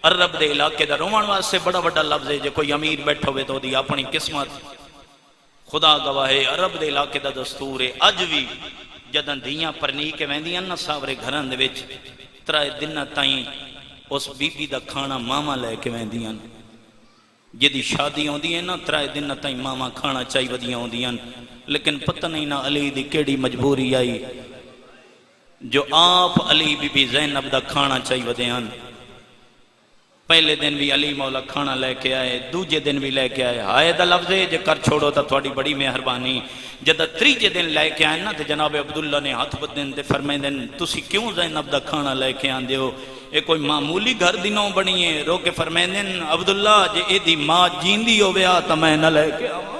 عرب دے علاقے دا روان واسطے بڑا بڑا لفظ ہے، جو کوئی امیر بیٹھا ہوئے تو دی اپنی قسمت۔ خدا گواہ ہے عرب دے علاقے دا دستور ہے، اج بھی جدہ دیاں پرنی کے ویندیاں نا ساورے گھران دے وچ، ترائے دنہ تائیں اس بی بی دا کھانا ماما لے کے ویندیاں، جدی شادی ہوں دی ہیں نا ترائے دن تائیں ماما کھانا چاہی ودیاں ہوں دی ہیں۔ لیکن پتہ نہیں نا علی دی کیڑی مجبوری آئی جو آپ علی بی بی زینب دا کھانا چاہی ودیاں۔ پہلے دن بھی علی مولا کھانا لے کے آئے، دوجے دن بھی لے کے آئے، ہائے دا لفظ ہے جے کر چھوڑو تا تھوڑی بڑی مہربانی۔ جدہ تریجے دن لے کے آئے نا تے جناب عبداللہ نے ہاتھ بدن تے فرمائے دن تسی کیوں زینب دا کھانا لے کے آن دیو، اے کوئی معمولی گھر دنوں بنی ہے۔ رو کے فرمائے دن عبداللہ جے اے دی ماں جیندی ہو گیا تا میں نہ لے کے آواں،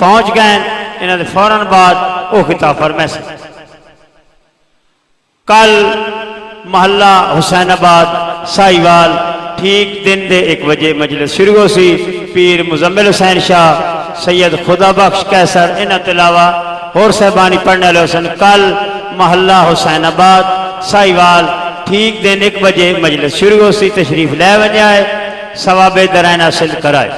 پہنچ گئے انہوں نے فوراً بعد وہ خطاب فرمائے سے کل محلہ حسین آباد سائیوال ٹھیک دن دے 1 بجے مجلس شروع ہو سی پیر مزمل حسین شاہ سید خدا بخش کیسر انہوں نے علاوہ اور صاحبانی پڑھنے والے حسین کل محلہ حسین آباد سائیوال ٹھیک دن 1 بجے مجلس شروع ہو سی تشریف لے ونجائے ثواب درائن حاصل کرائے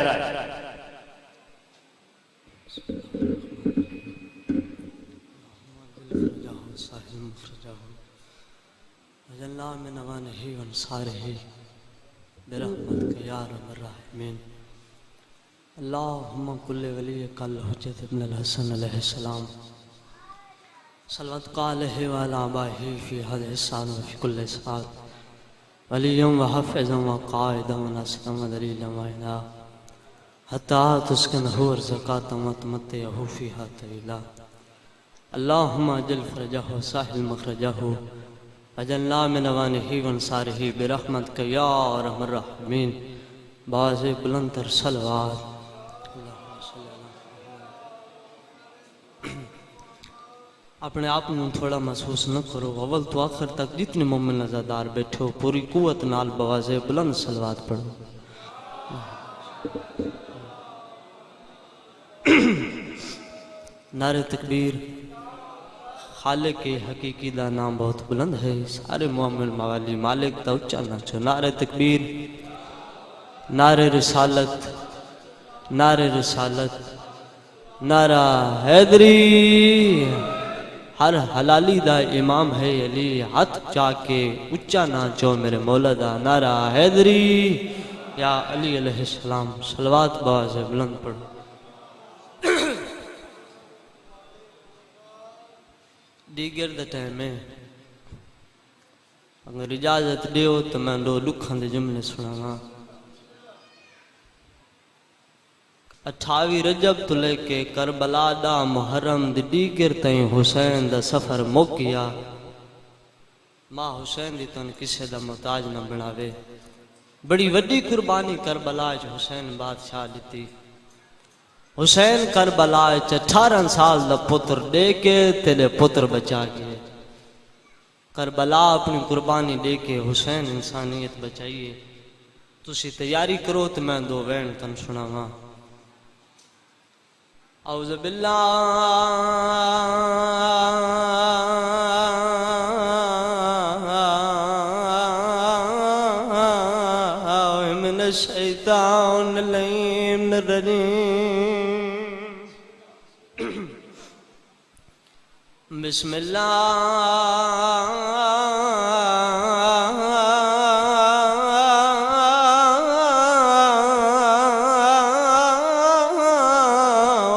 وجلنا من اوانه وانصاره برحمتك يا ارحم الراحمين اللهم كل وليك الحجة ابن الحسن عليه السلام صلوات قاله وعلى آبائه في هذه الساعة وفي كل ساعة وليا وحفظا وقائدا وناصرا ودليلا وعينا حتى تسكنه ورزقاتا وتمتعه فيها طويلا اللهم اجل فرجه وسهل مخرجه وجلنا من اوانه وانصاره برحمتك يا ارحم الراحمين باز بلند تر صلوات اپنے آپ نے تھوڑا محسوس نہ کرو اول تو آخر تک جتنے مومن نظردار بیٹھے ہو پوری قوت نال بواز بلند صلوات پڑھو نعرہ تکبیر خالق حقیقی دا نام بہت بلند ہے سارے مومن موالی مالک دا اچھا ناچو نعرہ تکبیر نعرہ رسالت نعرہ حیدری ہر حلالی دا امام ہے علی ہاتھ چاہ کے اچھا ناچو میرے مولا دا نعرہ حیدری یا علی علیہ السلام صلوات باز بلند پڑھو دیگر دا ٹائم ہے اگر اجازت دیو تو میں 2 لکھاں دے جملے سنا 28 رجب تو لے کے کربلا دا محرم دی دیگر تائیں حسین دا سفر موکیا ماں حسین دی تو کسے دا محتاج نہ بناوے بڑی وڈی قربانی کربلا جو حسین بادشاہ دیتی حسین کربلا 18 سال دا پتر دے کے تیرے پتر بچا گئے کربلا اپنی قربانی دے کے حسین انسانیت بچائیے تسی تیاری کرو تو میں 2 وین تن سناواں اعوذ باللہ من الشیطان اللعین الرجیم بسم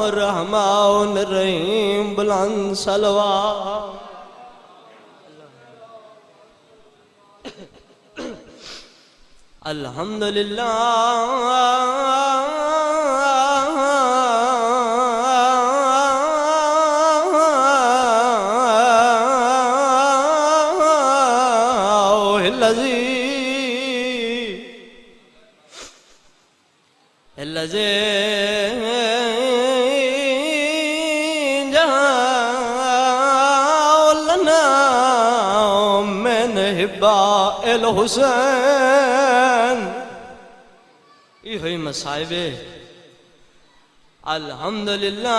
الرحمن الرحیم بلند صلوات الحمدللہ الذي جعلنا من حباء الحسين یہ مصائب الحمدللہ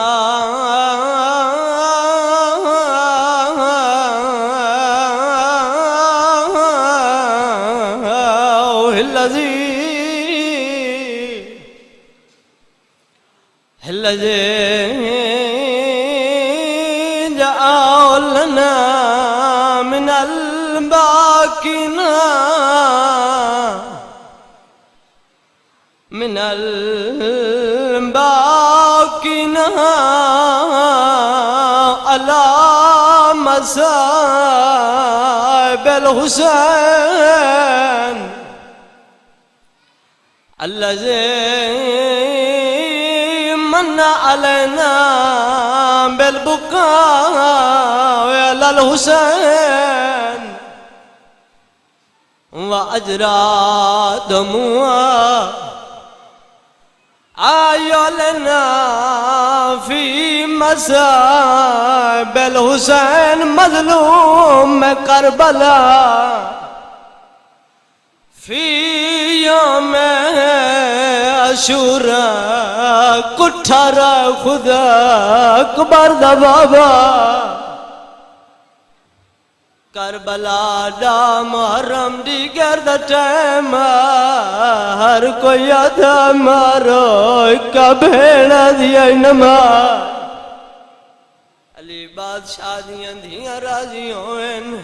الذي جعلنا من الباقين على مصائب الحسين الذي من علينا بالبكاء على الحسين وأجرى دموع عيالنا فی مصائب الحسین مظلوم میں کربلا فی یوم عاشوراء کٹھارا خدا اکبر دا بابا کربلا دا محرم دی گرد ٹائم ہر کوئی آدھا مارو کا بھیڑا دیا نماز علی بادشاہ دیاں دھیاں راضی ہوئن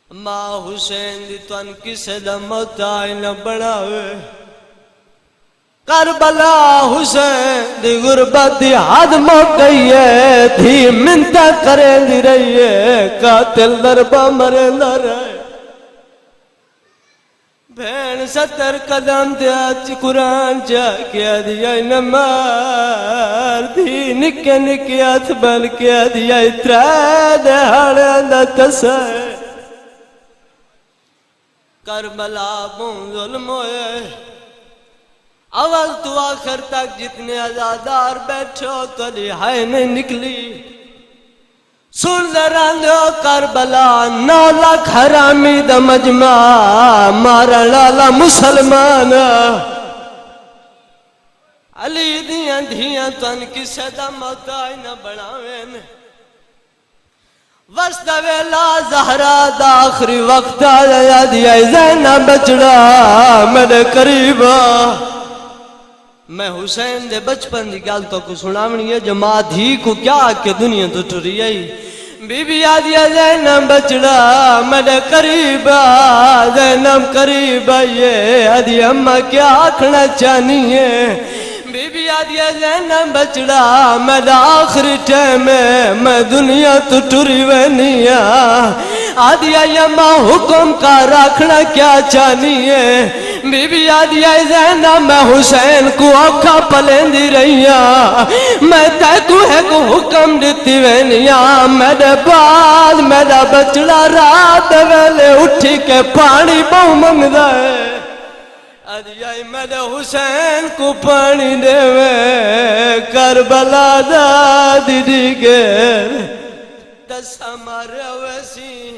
ماں حسین دی تن کسے دا محتاج نہ بناوے کربلا حسین دی غربت دی حد موقعی ہے تھی منتہ کرے دی رہی ہے قاتل دربہ مرے نہ رہے بین 70 قدم تے آج قرآن جا کیا دیا نمار تھی نکے نکے ہاتھ بن کیا دیا اتراد ہاڑے اندہ تسائے کربلا بون ظلم ہوئے اول تو آخر تک جتنے عزادار بیٹھو تو رہائی نہیں نکلی سن لراندو کربلا 9 لاکھ حرامی دا مجمع مارا لالا مسلمان علی دیاں دھیاں تن کسے دا محتاج نہ بناویں وسط ویلا زہرا دا آخری وقت آیا دیا زینب بچڑا میرے قریبا میں حسین دے بچپن دی گل تو کو سناونی ہے جو ماں دھی کو کیا کہ دنیا تو ٹری آئی بی بی آدیا زینب بچڑا میرے قریبا زینب قریبا یہ آدیا اماں کیا آکھنا چاہنی ہے بی بی آدیا زینب بچڑا میرا آخری ٹائم ہے میں دنیا تو ٹری وینیا آدیا یماں حکم کا رکھنا کیا چاہنی ہے بی بی آدیا زینب میں حسین کو آکھا پلیندی رہیا میں تے کو ہے کو حکم دیتی وینیا میرے بعد میرا بچڑا رات ویلے اٹھی کے پانی بہو منگدا ہے آدیا میرے حسین کو پانی دے میں کربلا دا دیگر دس ہمارے ویسی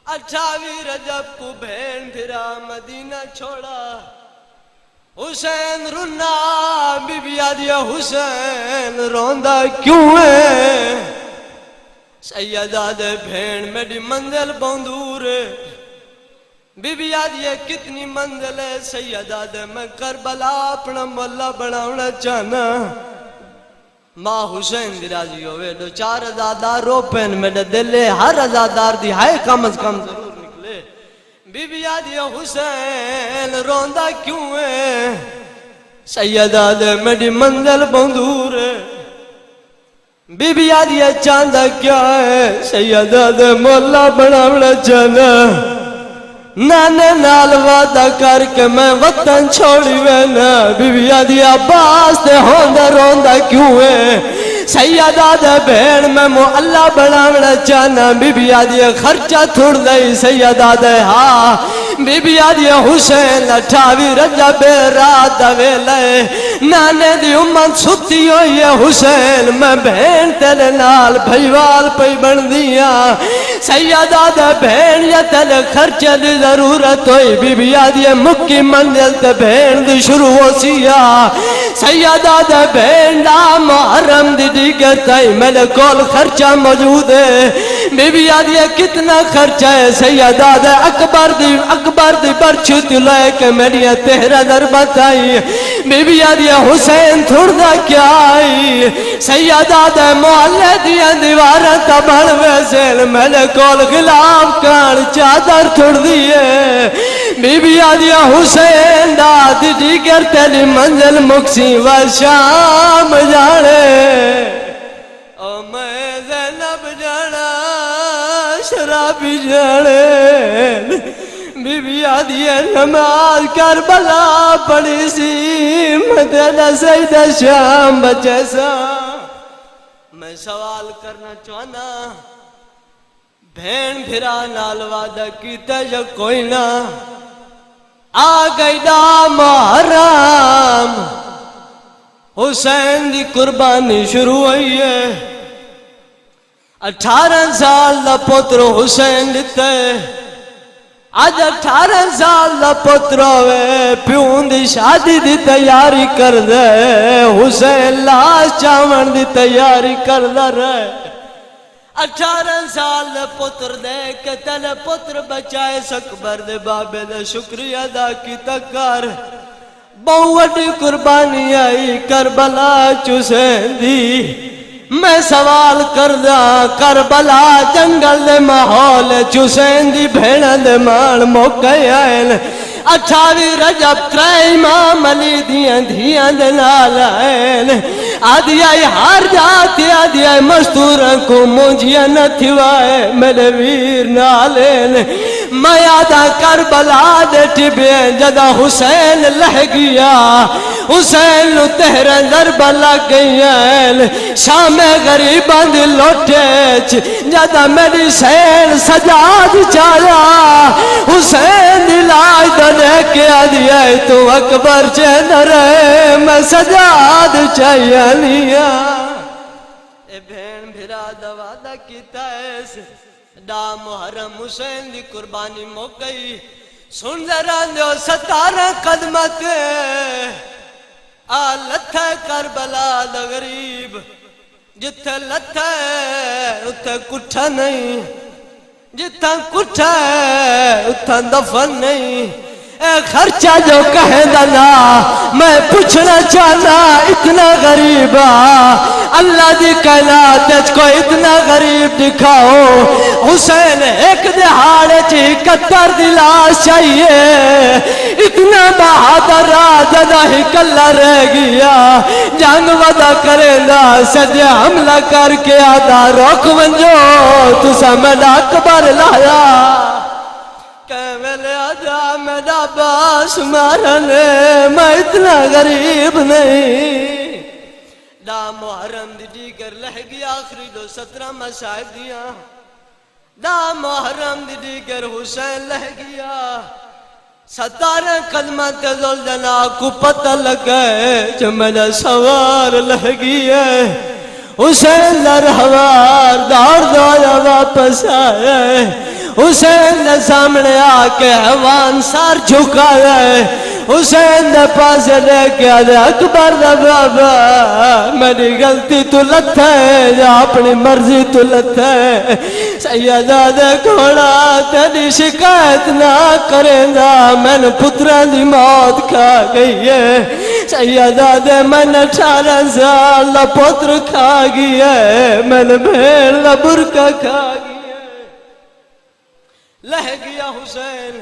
28 رجب کو بہن پھرا مدینہ چھوڑا حسین رونا بی بی آدیا حسین روندہ کیوں ہے سیدہ دے بہن میری منزل بہت دور ہے بی بی آدیا کتنی منزل ہے سیدہ دے میں کربلا اپنا مولا بناونا چاہنا ماں حسین دی راضی ہوئے 2-4 عزادار روپین میرے دلے ہر عزادار دی ہائے کم از کم ضرور نکلے بی بی آدیا حسین روندہ کیوں ہے سیدہ دے میری منزل بہت دور ہے بی بی آدیا چاندہ کیا ہے سیدہ دے مولا بناونا چاہنا نانے نال وعدہ کر کے میں وطن چھوڑی وینا بی بی آدیا عباس دے ہوندہ روندہ کیوں ہے سیدہ دے بہن میں اللہ بناونا چاہنا بی بی آدیا خرچہ تھوڑ دئی سیدہ دے ہاں بی بی آدیا حسین 28 رجب رات دا ویلے نانے دی امت ستی ہوئی ہے حسین میں بہن تیرے نال بھائیوال پئی بن دیا سیدہ دے بہن یا تیرے خرچہ دی ضرورت ہوئی بی بی آدیا مکی منزل تے بہن دی شروع ہو سیا سیدہ دے بہن دا محرم دی دیگر تائی میرے کول خرچہ موجود ہے بی بی آدیا کتنا خرچہ ہے سیدہ دے اکبر دی برچو تلائے کہ میری تہرہ دربت آئی بی بی آدیا حسین تھوڑ دا کیا آئی سیدہ دے محلے دیا دیوارہ تبھڑ ویسل میرے کول غلاف کان چادر تھوڑ دیئے بی بی آدیا حسین دا دیگر تیری منزل مکسی و شام جانے او میں زینب جانا شرابی جانے بی بی آدیا نماز کربلا پڑی سی مدینہ سیدہ شام بچے سا میں سوال کرنا چاہنا بہن بھرا نال وعدہ کیتا یا کوئی نہ آ گئی دا محرم حسین دی قربانی شروع ہوئی ہے 18 سال دا پتر حسین دیتے آج 18 سال دا پتر ہوئے پیون دی شادی دی تیاری کر دے حسین لاش چاون دی تیاری کر دے رہے 18 سال دے پتر دے کے تیلے پتر بچائے سکبر دے بابے دے شکریہ ادا کی تکار بہو وڈی قربانی آئی کربلا حسین دی میں سوال کر دا کربلا جنگل دے ماحول حسین دی بھیڑ دے مان موقع آئے 28 رجب 3 امام علی دیاں دھیاں دے نال آئے آدھی آئی ہار جاتی آدھی آئی مستورہ کو مجھے نہ تھوائے میرے ویر نالین میں آدھا کربلا دے ٹبے جدہ حسین لہ گیا حسین نو تہرہ ضرب لگ گئی شام غریبان دی لوٹے جدہ میری سین سجاد چایا حسین دی لاج دا دے کے آدھی آئی تو اکبر چین رہے میں سجاد چاہیا لیا اے بھین بھرا دوادہ کی تیس دا محرم حسین دی قربانی موقعی سن دران دیو 17 قدمت لتھے کربلا دا غریب جتھے لتھے اتھے کٹھا نہیں جتھا کٹھا اتھا دفن نہیں اے خرچہ جو کہے دنا میں پوچھنا چاہنا اتنا غریبا اللہ دی کائنات کو اتنا غریب دکھاؤ حسین ایک دہاڑے چی 71 دی لاش چاہیے اتنا بہادر راجدہ ہی کلہ رہ گیا جنگ ودا کرے دا سجے حملہ کر کے آدھا روک ونجو تو سمجھا اکبر لایا کیملے آجا میرا باس مارنے میں اتنا غریب نہیں دا محرم دی دیگر لہ گیا آخری 17 مسائب دیا دا محرم دی دیگر حسین لہ گیا 17 قدمت زلجنا کو پتہ لگے جو میرا سوار لہ گیا حسین لرہوار دار دایا واپس آئے حسین نے سامنے آکے حیوان سار جھکایا ہے حسین نے پاس لے کے آدھے اکبر دا بابا میری غلطی تو لت ہے یا اپنی مرضی تو لت ہے سیدہ دے کھوڑا تیری شکایت نہ کریں گا میں نے پتران دی موت کھا گئی ہے سیدہ دے میں نے 18 سال پتر کھا گئی ہے میں نے بھیڑ برکہ کھا گئی لہ گیا حسین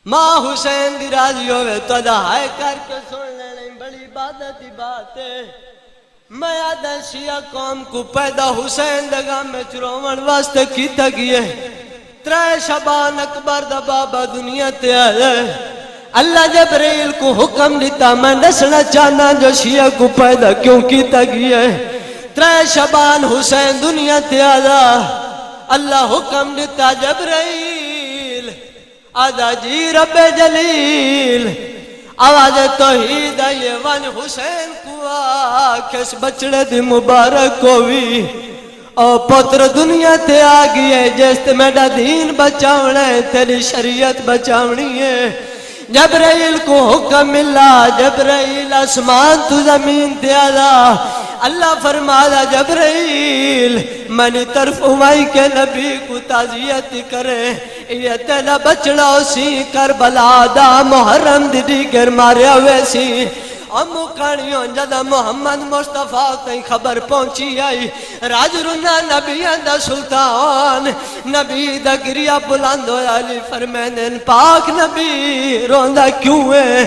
ماں حسین دی راضی ہوئے تو دہائے کر کے سن لینے بڑی عبادت دی بات ہے میں آدھا شیعہ قوم کو پیدا حسین دگا میں چرومن واسطے کیتا گئے 3 شبان اکبر دا بابا دنیا تے آئے اللہ جبریل کو حکم دیتا میں نسنا چاہنا جو شیعہ کو پیدا کیوں کیتا گئے 3 شبان حسین دنیا تے آئے اللہ حکم دیتا جبرائیل آدھا جی رب جلیل آواز توحید یہ ون حسین کو آکس بچڑے دی مبارک ہوئی اور پتر دنیا تے آگئی ہے جیست میڈا دین بچاونا ہے تیری شریعت بچاونی ہے جبرائیل کو حکم ملا جبرائیل آسمان تو زمین تے آدھا اللہ فرمایا جبرائیل منی طرف ہوائی کے نبی کو تعزیت کرے یہ تیلا بچڑا اسی کربلا دا محرم دی گر ماریا ویسی امو کانیوں جدہ محمد مصطفیٰ تین خبر پہنچی آئی راج رنا نبی دا سلطان نبی دا گریا بلند ہویا علی فرمینن پاک نبی روندہ کیوں ہے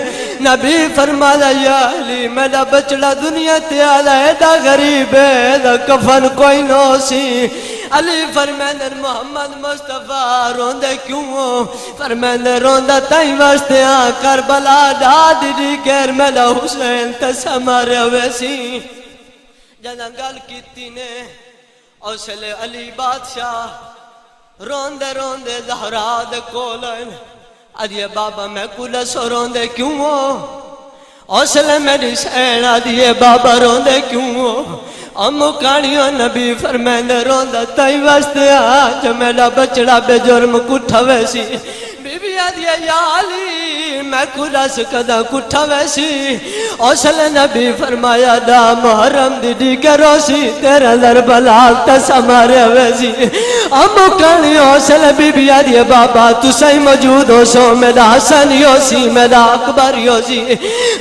نبی فرمایا یا علی میرا بچڑا دنیا تیالا ہے دا غریب ہے دا کفن کوئی نو سی علی فرمینن محمد مصطفیٰ روندہ کیوں ہو فرمینن روندہ تائیں واسطے آن کربلا داد دی کیر میرا حسین تسا مارے ویسی جنہ گل کیتی نے اوسلے علی بادشاہ روندے روندے زہرا دے کولن ادھے بابا میں کلس روندے کیوں ہو اسلے میری سینا دیے بابا روندے کیوں ہو امو کہانیوں نبی فرمیندے روندا تائی واسطے آج میرا بچڑا بے جرم کٹھا ویسی بی بی آدھی یا علی میں کھلا سکدا کٹھا ویسی اسلے نبی فرمایا دا محرم دی کے روسی تیرا در بلال تسا مارے ویسی امو کہانیوں اسلے بی بی آدھی بابا تو صحیح موجود ہو سو میرا حسن یو سی میرا اکبر یو سی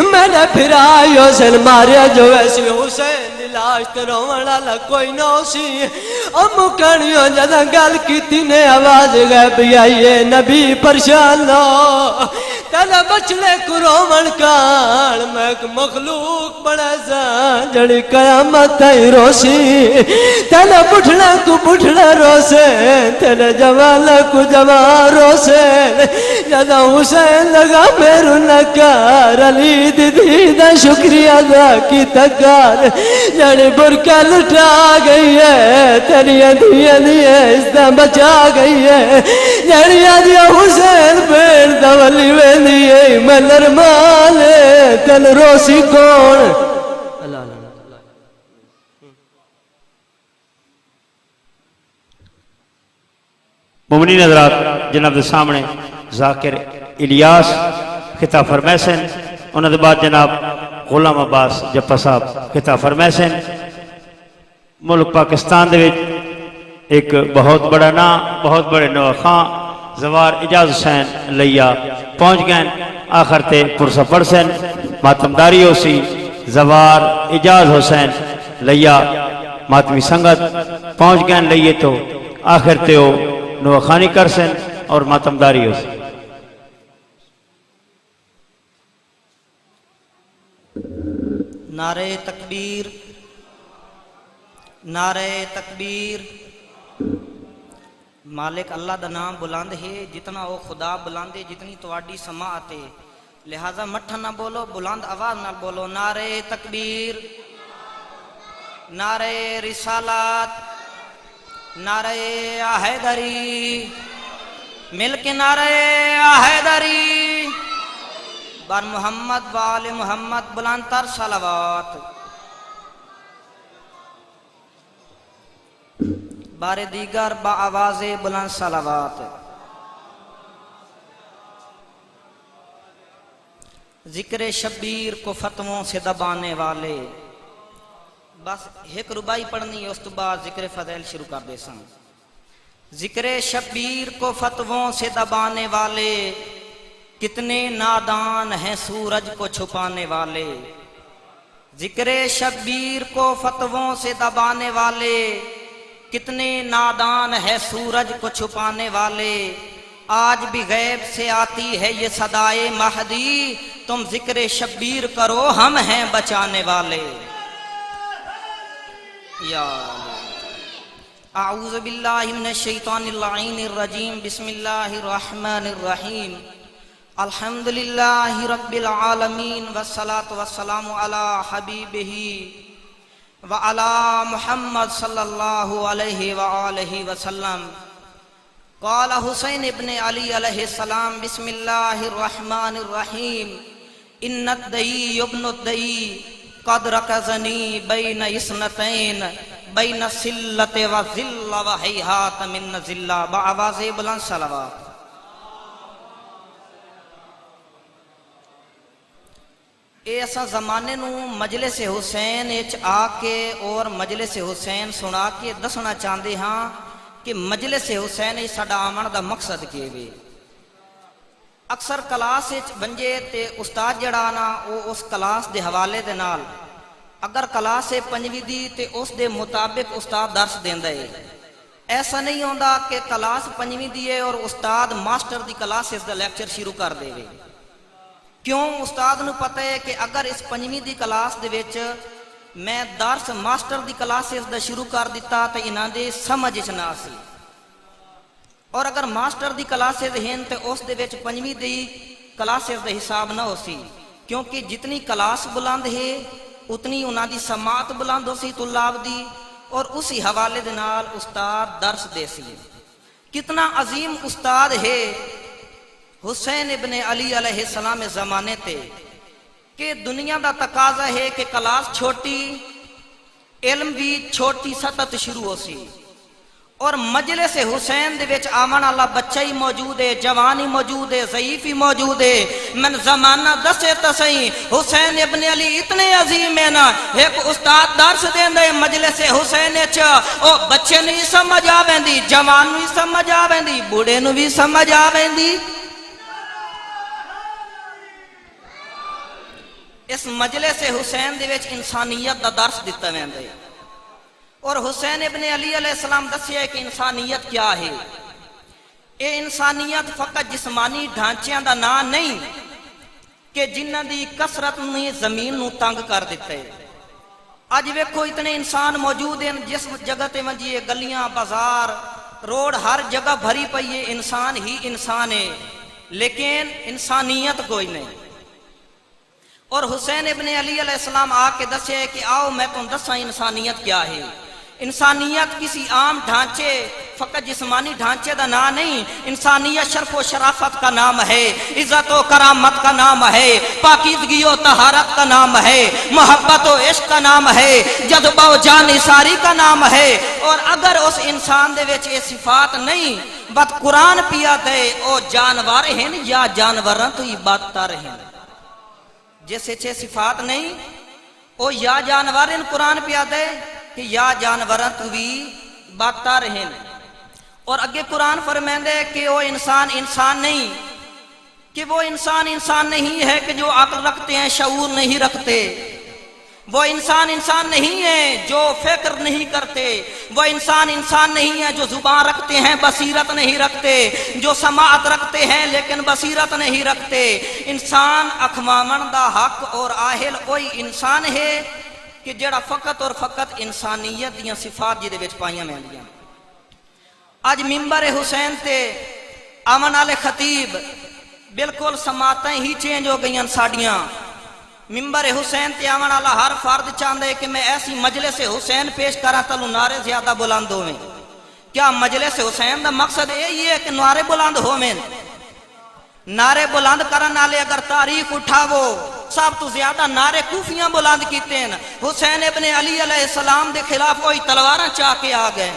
میرے پھرا یو سن ماریا جو ویسی حسین لاش تے روون والا کوئی نہ سی امو کہانیوں جداں گل کیتی نے آواز غیبی آئی ہے نبی پریشان نہ تیرے بچڑے کو روون کان میں ایک مخلوق بڑا سا جڑی قیامت تائی روسی تیرے بٹھڑے کو بٹھڑے روسے تیرے جوان کو جوان روسے جداں حسین لگا میرو نکار علی دی دا شکریہ ادا کی تکار جڑی برکہ لٹا گئی ہے تیری اندھیاں دیئے اس دا بچا گئی ہے جڑی آدھیا حسین پیر دا ولی ویندیے میں نرمال تن روسی کون اللہ مومنین حضرات جناب دے سامنے ذاکر الیاس خطاب فرمیسن انہوں دے بعد جناب غلام عباس جپا صاحب خطاب فرمیسن ملک پاکستان دے وچ ایک بہت بڑا نا بہت بڑے نوح خان زوار اجاز حسین لیا پہنچ گئن آخر تے پرسہ پڑسن ماتمداری ہو سی زوار اجاز حسین لیا ماتمی سنگت پہنچ گئن لئیے تو آخر تے ہو نوح خانی کرسن اور ماتمداری ہو سی نعرہ تکبیر نعرہ تکبیر مالک اللہ دا نام بلند ہے جتنا وہ خدا بلند ہے جتنی تواڈی سماعت ہے لہذا مٹھا نہ بولو بلند آواز نہ بولو نعرہ تکبیر نعرہ رسالات نعرہ حیدری مل کے نعرہ حیدری بر محمد وآل محمد بلند تر صلوات بار دیگر با آواز بلند صلوات ذکر شبیر کو فتووں سے دبانے والے بس ایک ربائی پڑھنی اس تو بعد ذکر فضائل شروع کر دے سن ذکر شبیر کو فتووں سے دبانے والے کتنے نادان ہیں سورج کو چھپانے والے ذکر شبیر کو فتووں سے دبانے والے کتنے نادان ہے سورج کو چھپانے والے آج بھی غیب سے آتی ہے یہ صدائے مہدی تم ذکر شبیر کرو ہم ہیں بچانے والے یا اعوذ باللہ من الشیطان اللعین الرجیم بسم اللہ الرحمن الرحیم الحمدللہ رب العالمین والصلاة والسلام علی حبیبہ وعلى محمد صلی اللہ علیہ وآلہ وسلم قال حسین ابن علی علیہ السلام بسم اللہ الرحمن الرحیم ان الدئی ابن الدئی قد رکزنی بین اسنتین بین سلت و ذل و حیحات من ذلہ بآواز بلند صلوات ایسا زمانے نو مجلس حسین اچ آ کے اور مجلس حسین سنا کے دسنا چاہتے ہاں کہ مجلس حسین ساڈا آمن دا مقصد کی وے اکثر کلاس اچ بنجے تے استاد جڑا نا او اس کلاس دے حوالے دے نال اگر کلاس پنجویں دی تے اس دے مطابق استاد درس دیندا ہے ایسا نہیں ہوندا کہ کلاس پنجویں دی ہے اور استاد ماسٹر دی کلاس اس دا لیکچر شروع کر دے وے کیوں استاد نو پتہ ہے کہ اگر اس پنجویں دی کلاس دے وچ میں درس ماسٹر دی کلاس دا شروع کر دیتا تے انہاں دے سمجھ وچ نہ سی اور اگر ماسٹر دی کلاس ہن تے اس دے وچ پنجویں دی کلاس دا حساب نہ ہو سی کیونکہ جتنی کلاس بلند ہے اتنی انہاں دی سماعت بلند ہو سی طلاب دی اور اسی حوالے دے نال استاد درس دے سی کتنا عظیم استاد ہے حسین ابن علی علیہ السلام زمانے تے کہ دنیا دا تقاضا ہے کہ کلاس چھوٹی، علم بھی چھوٹی سطح تے شروع ہو سی، اور مجلس حسین دے وچ آمن والا بچہ ہی موجود ہے، جوان ہی موجود ہے، ضعیف ہی موجود ہے۔ من زمانہ دسے تا صحیح حسین ابن علی اتنے عظیم ہے نا، ایک استاد درس دیندا ہے مجلس حسین وچ، او بچے نوں بھی سمجھ آ ویندی، جوان نوں بھی سمجھ آ ویندی، بوڑھے نوں بھی سمجھ آ ویندی۔ اس مجلس حسین دے وچ انسانیت دا درس دتا ویندا ہے، اور حسین ابن علی علیہ السلام دسیا ہے کہ انسانیت کیا ہے۔ اے انسانیت فقط جسمانی ڈھانچیاں دا نام نہیں کہ جنہاں دی کثرت نے زمین نو تنگ کر دیتا ہے۔ اج ویکھو اتنے انسان موجود ہیں، جس جگہ تے منجیے گلیاں بازار روڈ ہر جگہ بھری پئی ہے، انسان ہی انسان ہے، لیکن انسانیت کوئی نہیں۔ اور حسین ابن علی علیہ السلام آ کے دسے کہ آؤ میں تم دساں انسانیت کیا ہے۔ انسانیت کسی عام ڈھانچے فقط جسمانی ڈھانچے دا نام نہیں، انسانیت شرف و شرافت کا نام ہے، عزت و کرامت کا نام ہے، پاکیزگی و طہارت کا نام ہے، محبت و عشق کا نام ہے، جذبہ و جانثاری کا نام ہے۔ اور اگر اس انسان دے وچ یہ صفات نہیں، بات قرآن پیا دے او جانور ہیں یا جانوراں تو ہی بدتر ہیں۔ جیسے چھ صفات نہیں او یا جانور ان قرآن پیا دے کہ یا جانوراں تو بھی بدتر ہیں۔ اور اگے قرآن فرمائندے کہ وہ انسان انسان نہیں، کہ وہ انسان انسان نہیں ہے کہ جو عقل رکھتے ہیں شعور نہیں رکھتے، وہ انسان انسان نہیں ہے جو فکر نہیں کرتے، وہ انسان انسان نہیں ہے جو زبان رکھتے ہیں بصیرت نہیں رکھتے، جو سماعت رکھتے ہیں لیکن بصیرت نہیں رکھتے۔ انسان اکھمامن دا حق اور آہل کوئی انسان ہے کہ جڑا فقط اور فقط انسانیت دیاں صفات جدے وچ پائیاں ویندیاں۔ اج ممبر حسین تے آمن والے خطیب بالکل سماعتیں ہی چینج ہو گئیاں ساڈیاں۔ ممبر حسین تے آمن والا ہر فرد چاہتا ہے کہ میں ایسی مجلس حسین پیش کراں تلو نعرے زیادہ بلند ہوئیں۔ کیا مجلس حسین دا مقصد یہی ہے کہ نعرے بلند ہوئیں؟ نعرے بلند کرن والے اگر تاریخ اٹھاو سب تو زیادہ نعرے کوفیاں بلند کیتے ہیں۔ حسین ابن علی علیہ السلام دے خلاف وہی تلواراں چاہ کے آ گئے،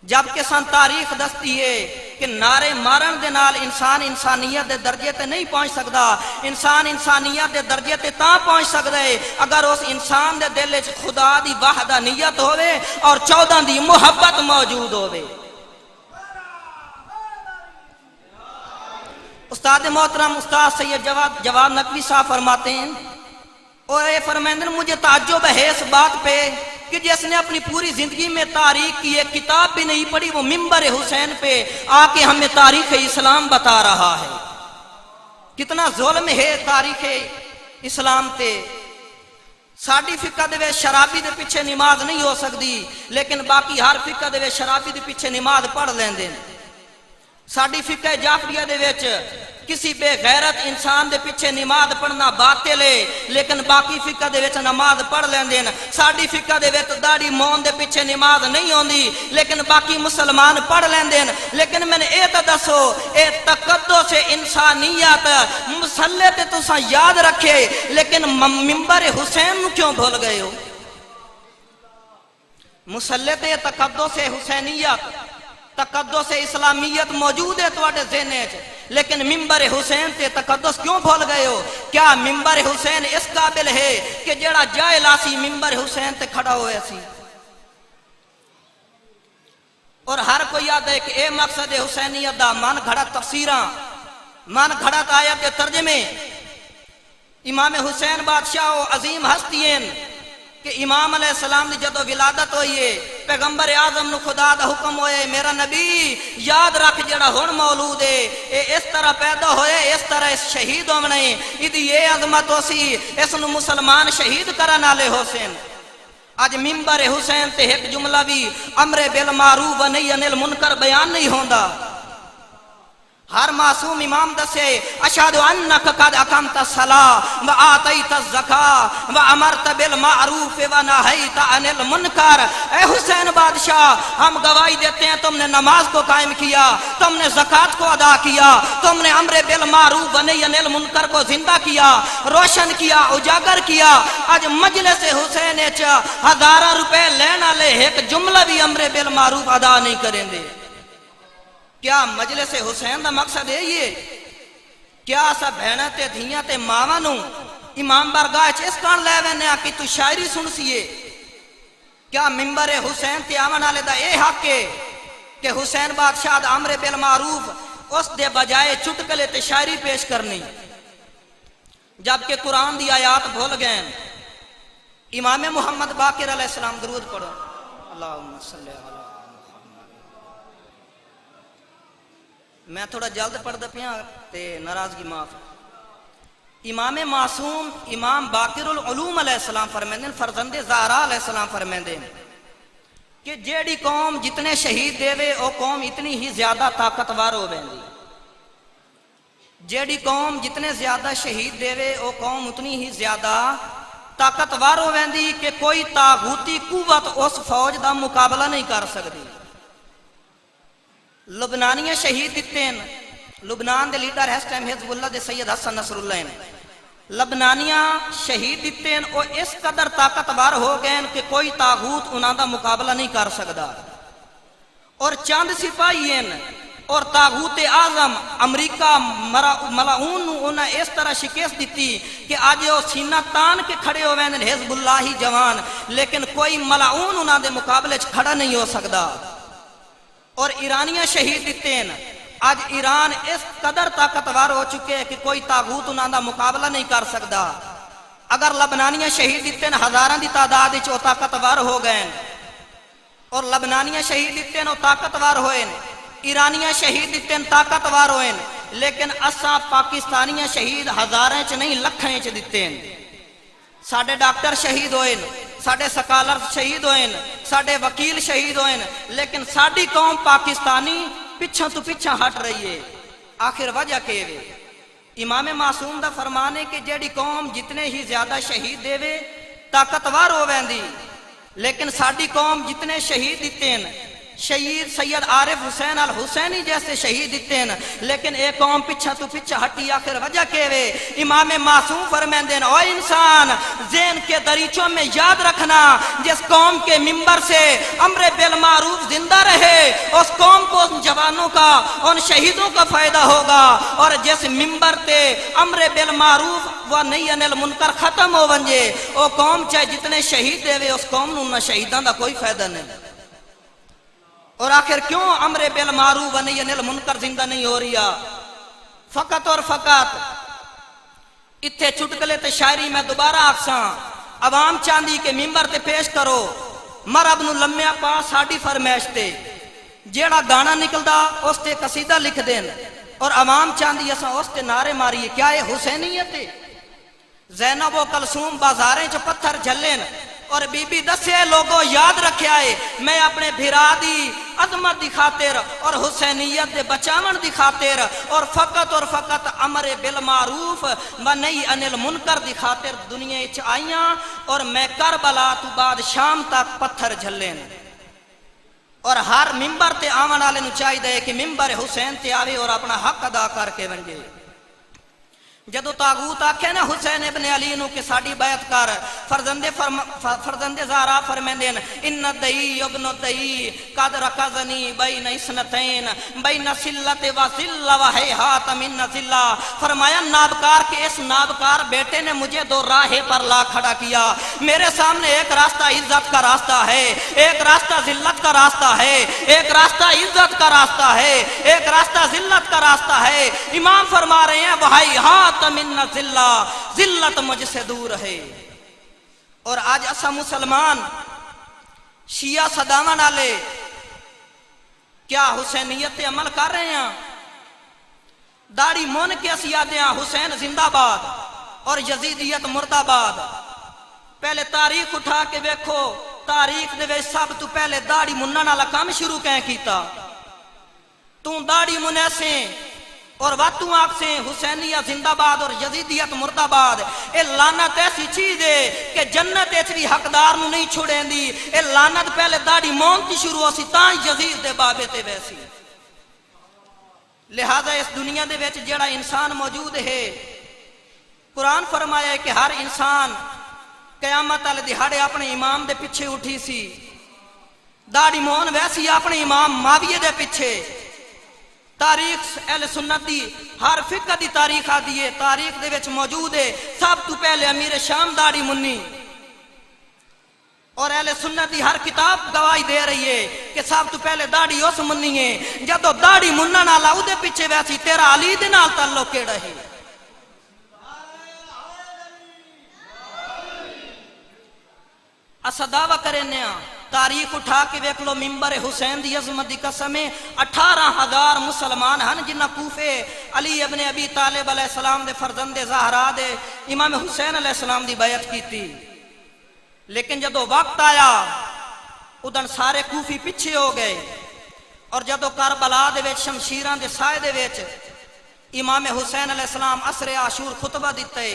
جبکہ سن تاریخ دستی ہے کہ نعرے مارن دے نال انسان انسانیت دے درجے تے نہیں پہنچ سکتا۔ انسان انسانیت دے درجے تے تاں پہنچ سکتا ہے اگر اس انسان دے دل وچ خدا دی وحدانیت ہوئے اور 14 دی محبت موجود ہوئے۔ استاد محترم استاد سید جواد نقوی صاحب فرماتے ہیں، اور یہ فرمائندے مجھے تعجب ہے اس بات پہ کہ جس نے اپنی پوری زندگی میں تاریخ کی ایک کتاب بھی نہیں پڑھی، وہ ممبر حسین پہ آ کے ہمیں تاریخ اسلام بتا رہا ہے۔ کتنا ظلم ہے تاریخ اسلام تے۔ ساڈی فقہ دے وچ شرابی دے پیچھے نماز نہیں ہو سکتی، لیکن باقی ہر فقہ دے وچ شرابی دے پیچھے نماز پڑھ لیندے۔ ساڈی فقہ جعفریہ دے وچ کسی بے غیرت انسان دے پیچھے نماز پڑھنا باطل ہے، لیکن باقی فقہ دے وچ نماز پڑھ لیندے ہیں۔ ساڈی فقہ دے وچ داڑھی مون دے پیچھے نماز نہیں ہوندی، لیکن باقی مسلمان پڑھ لیندے ہیں۔ لیکن میں نے اے تے دسو اے تقدس انسانیت مسلے تے تساں یاد رکھے، لیکن ممبر حسین نو کیوں بھول گئے ہو؟ مسلے تے تقدس حسینیت تقدس اسلامیت موجود ہے تواڈے ذہن وچ، لیکن ممبر حسین تے تقدس کیوں بھول گئے ہو؟ کیا ممبر حسین اس قابل ہے کہ جڑا جاہل آسی ممبر حسین تے کھڑا ہوئے سی؟ اور ہر کوئی یاد ہے کہ اے مقصد حسینیت دا من گھڑت تفسیراں، من گھڑت آیت کے ترجمے۔ امام حسین بادشاہ و عظیم ہستی ہیں کہ امام علیہ السلام نے جدو ولادت ہوئی ہے، پیغمبر اعظم نو خدا دا حکم ہوئے میرا نبی یاد رکھ جڑا ہن مولود ہے اے اس طرح پیدا ہوئے، اس طرح اس شہید ہونے ایدی یہ عظمت ہو سی، اس نو مسلمان شہید کرن والے حسین۔ اج ممبر حسین تے ایک جملہ بھی امر بالمعروف و نہی عن المنکر بیان نہیں ہوندا۔ ہر معصوم امام دسے اشہد انک قد اقمت الصلاۃ و آتیت الزکاۃ و امرت بالمعروف و نہیت عن المنکر۔ اے حسین بادشاہ ہم گواہی دیتے ہیں تم نے نماز کو قائم کیا، تم نے زکوٰۃ کو ادا کیا، تم نے امر بالمعروف و نہی عن المنکر کو زندہ کیا، روشن کیا، اجاگر کیا۔ اج مجلس حسین وچ ہزاراں روپے لین والے ایک جملہ بھی امر بالمعروف ادا نہیں کریں دے۔ کیا مجلس حسین دا مقصد ہے یہ؟ کیا اسا بہناں تے دھیاں تے ماواں نوں امام بارگاہ وچ اس کان لے وینے کہ تو شاعری سن سیے؟ کیا ممبر حسین تے آون والے دا اے حق ہے کہ حسین بادشاہ دا امر بالمعروف اس دے بجائے چٹکلے تے شاعری پیش کرنی؟ جبکہ قرآن دی آیات بھول گئے۔ امام محمد باقر علیہ السلام درود پڑھو، اللہم صلی علی۔ میں تھوڑا جلد پڑھدا پیاں تے ناراضگی معاف۔ امام معصوم امام باقر العلوم علیہ السلام فرمیندے، فرزند زہرا علیہ السلام فرمیندے کہ جیڑی قوم جتنے شہید دے او قوم اتنی ہی زیادہ طاقتور ہو ویندی۔ جیڑی قوم جتنے زیادہ شہید دے او قوم اتنی ہی زیادہ طاقتور ہو ویندی کہ کوئی طاغوتی قوت اس فوج دا مقابلہ نہیں کر سکتی۔ لبنانیاں شہید دیتے ہیں، لبنان دے لیڈر ہے اس ٹائم حزب اللہ دے سید حسن نصر اللہ ہیں۔ لبنانیاں شہید دیتے ہیں وہ اس قدر طاقتور ہو گئے کہ کوئی طاغوت انہاں دا مقابلہ نہیں کر سکتا۔ اور چند سپاہی ہیں اور طاغوت اعظم امریکہ ملعون انہاں اس طرح شکست دیتی کہ آج وہ سینہ تان کے کھڑے ہوئے ہیں حزب اللہ ہی جوان، لیکن کوئی ملعون انہاں دے مقابلے کھڑا نہیں ہو سکتا۔ اور ایرانیاں شہید دیتے ہیں، آج ایران اس قدر طاقتور ہو چکے کہ کوئی طاغوت انہاں دا مقابلہ نہیں کر سکتا۔ اگر لبنانیاں شہید دیتے ہیں ہزاراں دی تعداد وچ وہ طاقتور ہو گئے، اور لبنانیاں شہید دیتے ہیں وہ طاقتور ہوئے، ایرانیاں شہید دیتے ہیں طاقتور ہوئے، لیکن اساں پاکستانیاں شہید ہزاراں چ نہیں لکھاں چ دیتے ہیں۔ ساڈے ڈاکٹر شہید ہوئے، ساڈے سکالر شہید ہوئے، ساڈے وکیل شہید ہوئے، لیکن ساڈی قوم پاکستانی پچھا تو پچھا ہٹ رہی ہے۔ آخر وجہ کہ امام معصوم دا فرمان ہے کہ جیڑی قوم جتنے ہی زیادہ شہید دے طاقتور ہو ویندی، لیکن ساڈی قوم جتنے شہید دیتے ہیں، شہید سید عارف حسین الحسینی جیسے شہید دیتے ہیں، لیکن ایک قوم پچھا تو پچھا ہٹی۔ آخر وجہ کہ امام معصوم فرمیندے ہیں، او انسان ذہن کے دریچوں میں یاد رکھنا، جس قوم کے ممبر سے امر بالمعروف زندہ رہے اس قوم کو ان جوانوں کا ان شہیدوں کا فائدہ ہوگا، اور جس ممبر تے امر بالمعروف و نہی عن المنکر ختم ہو ونجے وہ قوم چاہے جتنے شہید دے اس قوم نوں نہ شہیداں دا کوئی فائدہ نہیں۔ اور آخر کیوں امر بالمعروف و نہی عن المنکر زندہ نہیں ہو رہی؟ فقط اور فقط اتھے چٹکلے تے شاعری میں دوبارہ آکساں عوام چاندی کے ممبر تے پیش کرو مرب نو لمیا پا ساڈی فرمائش تے جیڑا گانا نکلدا اس تے قصیدہ لکھ دین، اور عوام چاندی اساں اس تے نعرے ماریے۔ کیا یہ حسینیت ہے؟ زینب و کلثوم بازاریں چ پتھر جھلین، اور بی بی دسے لوگوں یاد رکھیا ہے میں اپنے بھرا دی عظمت دی خاطر اور حسینیت دے بچاون دی خاطر اور فقط امر بالمعروف و نہی عن المنکر دی خاطر دنیا وچ آئیاں، اور میں کربلا تو بعد شام تک پتھر جھلین۔ اور ہر ممبر تے آون والے نوں چاہیے کہ ممبر حسین تے آوے اور اپنا حق ادا کر کے ونجے۔ جدو طاغوت آکھے نا حسین ابن علی نو کہ ساڈی بیعت کر، فرزند زہرا فرمیندے ان الدئی ابن الدئی قد رکزنی بین اثنتین بین سلت و ذل و ہیہات من ذلہ، فرمایا نابکار کے اس نابکار بیٹے نے مجھے دو راہ پر لا کھڑا کیا۔ میرے سامنے ایک راستہ عزت کا راستہ ہے، ایک راستہ ذلت کا راستہ ہے، ایک راستہ عزت کا راستہ ہے، ایک راستہ ذلت کا راستہ ہے۔ امام فرما رہے ہیں بھائی ہاں من ذلہ، ذلت مجھ سے دور ہے۔ اور آج اسا مسلمان شیعہ صداون والے کیا حسینیت پہ عمل کر رہے ہیں؟ داڑھی مون کے اسی آدھے ہیں حسین زندہ باد اور یزیدیت مرد آباد۔ پہلے تاریخ اٹھا کے دیکھو، تاریخ دے وچ سب تو پہلے داڑھی منن والا کام شروع کہیں کیتا؟ تو داڑھی منے سے اور واتوں آگ سے حسینیہ زندہ باد اور یزیدیت مردہ اے لعنت ایسی چیز ہے کہ جنت ایچ بھی حقدار نو نہیں چھوڑیں دی. اے لعنت پہلے داڑی مون کی شروع ہو سی تاں یزید دے بابے تے ویسی. لہذا اس دنیا دے ویچ جڑا انسان موجود ہے، قرآن فرمایا ہے کہ ہر انسان قیامت والے دہاڑے اپنے امام دے پیچھے اٹھی سی. داڑی مون ویسی اپنے امام معاویہ دے پیچھے. تاریخ اہل سنت دی ہر فقہ دی تاریخ آدھی ہے، تاریخ دے وچ موجود ہے. سب تو پہلے امیر شام داڑی منی، اور اہل سنت دی ہر کتاب گواہی دے رہی ہے کہ سب تو پہلے داڑھی اس منی ہے. جدو داڑھی منن والا او دے پیچھے ویسی تیرا علی دے نال تعلق کیڑا ہے؟ اسا دعویٰ کرنے ہاں، تاریخ اٹھا کے ویکھ لو، ممبر حسین دی عظمت دی قسم 18,000 مسلمان ہن جنہاں کوفے علی ابن ابی طالب علیہ السلام دے فرزند زہرا دے امام حسین علیہ السلام دی بیعت کیتی. لیکن جدو وقت آیا ادن سارے کوفی پیچھے ہو گئے، اور جدو کربلا دے وچ شمشیراں دے سائے دے وچ امام حسین علیہ السلام عصر عاشور خطبہ دیتے.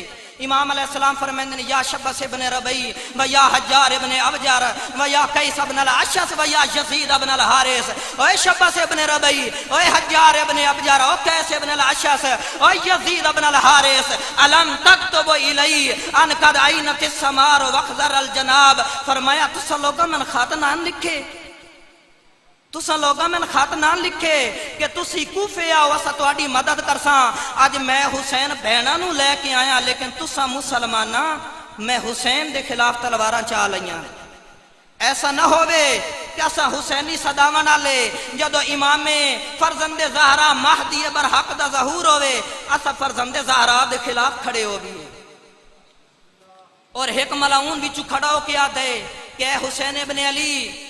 امام علیہ السلام فرمائندے نے یا شبس ابن ربیع و یا حجار ابن ابجر و یا قیس ابن الاشعث و یا یزید ابن الحارث. اے شبس ابن ربیع، اے حجار ابن ابجر، اے قیس ابن الاشعث، اے یزید ابن الحارث، الم تکتب الی ان قد عینت السمار واخضر الجناب. فرمایا تسا لوگاں من خط نہ لکھے، تسا لوگاں میں خط نہ لکھے کہ تسی کوفے آؤ اسا تہاڈی مدد کرساں. اج میں حسین بہناں نو لے کے آیا، لیکن تسا مسلماناں میں حسین دے خلاف تلواراں چا لئیاں. ایسا نہ ہووے کہ اسا حسینی صداواں نالے جدو امام فرزند زہرا مہدی برحق دا ظہور ہوے اسا فرزند زہرا دے خلاف کھڑے ہو گئے. اور ایک ملعون وچ کھڑا ہو کے آدھے کہ اے حسین ابن علی،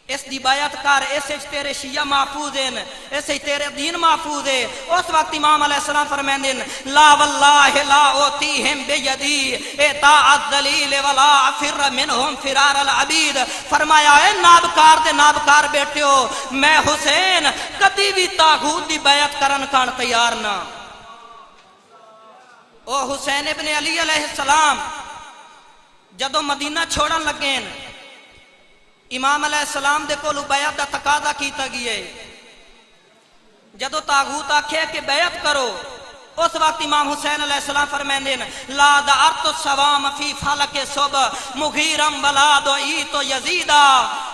اس دی بیعت کر، اس تیرے شیعہ محفوظ ہیں، اس تیرے دین محفوظ ہے. اس وقت امام علیہ السلام فرمائیں لا واللہ لا اوتیہم بیدی اطاع الذلیل ولا افر منہم فرار العبید. فرمایا اے نابکار دے نابکار بیٹھو، میں حسین کدی بھی طاغوت دی بیعت کرن کان تیار نہ. او حسین ابن علی علیہ السلام جدو مدینہ چھوڑن لگیں، امام علیہ السلام دے کولو بیعت دا تقاضا کیتا گیا. جدو طاغوت آکھے کہ بیعت کرو، اس وقت امام حسین علیہ السلام فرمائیں لا دعرت السوام فی فلک صبح مغیرم ولا دعیت یزیدا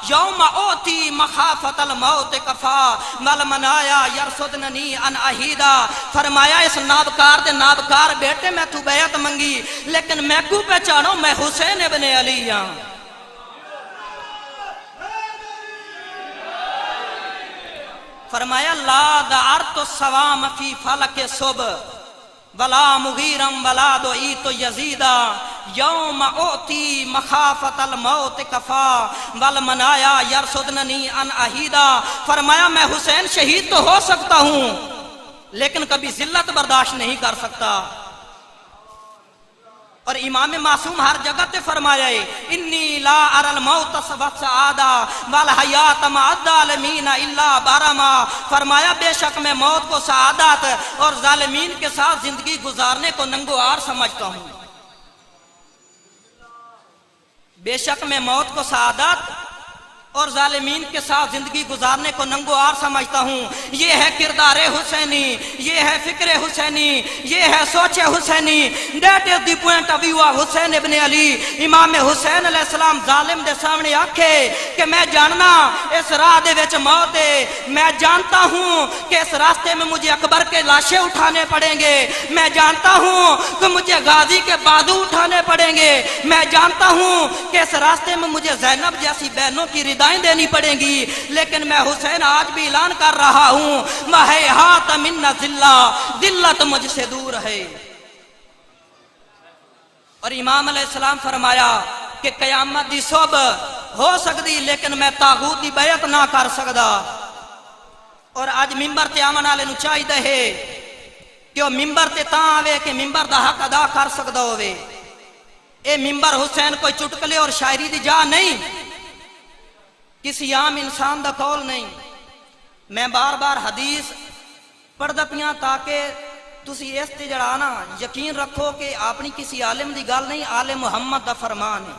یوم اوتی مخافت الموت کفا والمنایا یرصدننی ان اہیدا. فرمایا اس نابکار دے نابکار بیٹے میں تو بیعت منگی، لیکن میں کو پہچانو میں حسین ابن علی ہاں. فرمایا لا دعرت السوام فی فلک صبح ولا مغیرم ولا دعیت یزیدا یوم اوتی مخافت الموت کفا والمنایا یرصدننی ان اہیدا. فرمایا میں حسین شہید تو ہو سکتا ہوں لیکن کبھی ذلت برداشت نہیں کر سکتا. اور امام معصوم ہر جگہ تے فرمایا ہے انی لا اری الموت والسعادہ والحیات مع الظالمین الا برما. فرمایا بے شک میں موت کو سعادت اور ظالمین کے ساتھ زندگی گزارنے کو ننگوار سمجھتا ہوں. بے شک میں موت کو سعادت اور ظالمین کے ساتھ زندگی گزارنے کو ننگوار سمجھتا ہوں. یہ ہے کردار حسینی، یہ ہے فکر حسینی، یہ ہے سوچ حسینی. That is the point of view of Hussain ibn Ali. امام حسین علیہ السلام ظالم دے سامنے آکھے کہ میں جاننا اس راہ دے وچ موت ہے، میں جانتا ہوں کہ اس راستے میں مجھے اکبر کے لاشیں اٹھانے پڑیں گے، میں جانتا ہوں کہ مجھے غازی کے بازو اٹھانے پڑیں گے، میں جانتا ہوں کہ اس راستے میں مجھے زینب جیسی بہنوں کی دینی پڑیں گی، لیکن میں حسین آج بھی اعلان کر رہا ہوں وَحَيْحَاتَ مِنَّ ذِلَّةِ ذلت مجھ سے دور ہے. اور امام علیہ السلام فرمایا کہ قیامت دی صبح ہو سکتی لیکن میں طاغوت دی بیعت نہ کر سکدا. اور آج ممبر تے آمن والے نو چاہیے ہے کہ وہ ممبر تے تاں آوے کہ ممبر دا حق ادا کر سکدا ہوے. اے ممبر حسین کوئی چٹکلے اور شاعری دی جا نہیں، کسی عام انسان دا قول نہیں. میں بار بار حدیث ਪੜ੍ਹਦਾ ਪਿਆ ਤਾਂ ਕਿ ਤੁਸੀਂ ਇਸ ਤੇ ਜਿਹੜਾ ਨਾ ਯਕੀਨ ਰੱਖੋ ਕਿ ਆਪਣੀ ਕਿਸੇ ਆਲਿਮ ਦੀ ਗੱਲ ਨਹੀਂ, ਆਲੇ ਮੁਹੰਮਦ ਦਾ ਫਰਮਾਨ ਹੈ।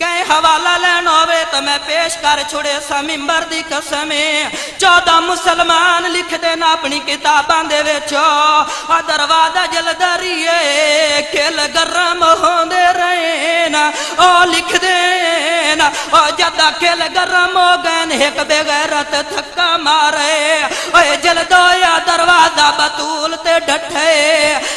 کہیں حوالہ لین ہوئے تو میں پیش کر چھوڑے سا ممبر دی قسمیں 14 مسلمان لکھ دینا اپنی کتاباں دے وچو دروازہ جلدریے کھل گرم ہوندے رہنا او لکھ دینا او جدہ کھل گرم ہو گئن ایک بے غیرت تھکا مارے اوے جلدو یا دروازہ بطول تے ڈٹھے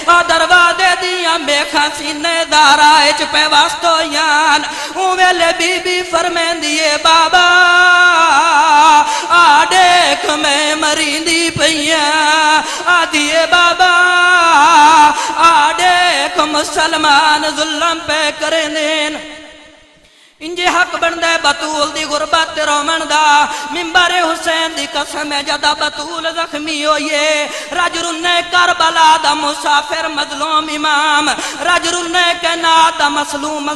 او دروازے دیاں میکھاں سینے دارائے چپے واسطو یان ویلے بی بی فرمین دیے بابا آڈیک میں مریندی پئیاں آدھیے بابا آڈیک مسلمان ظلم پہ کریں دین انجے حق بندے بطول دی غربت رومن دا ممبر حسین دی قسم جدا بطول زخمی ہوئے رج رنے کربلا دا مسافر مظلوم امام رج رنے کائنات دا مظلوم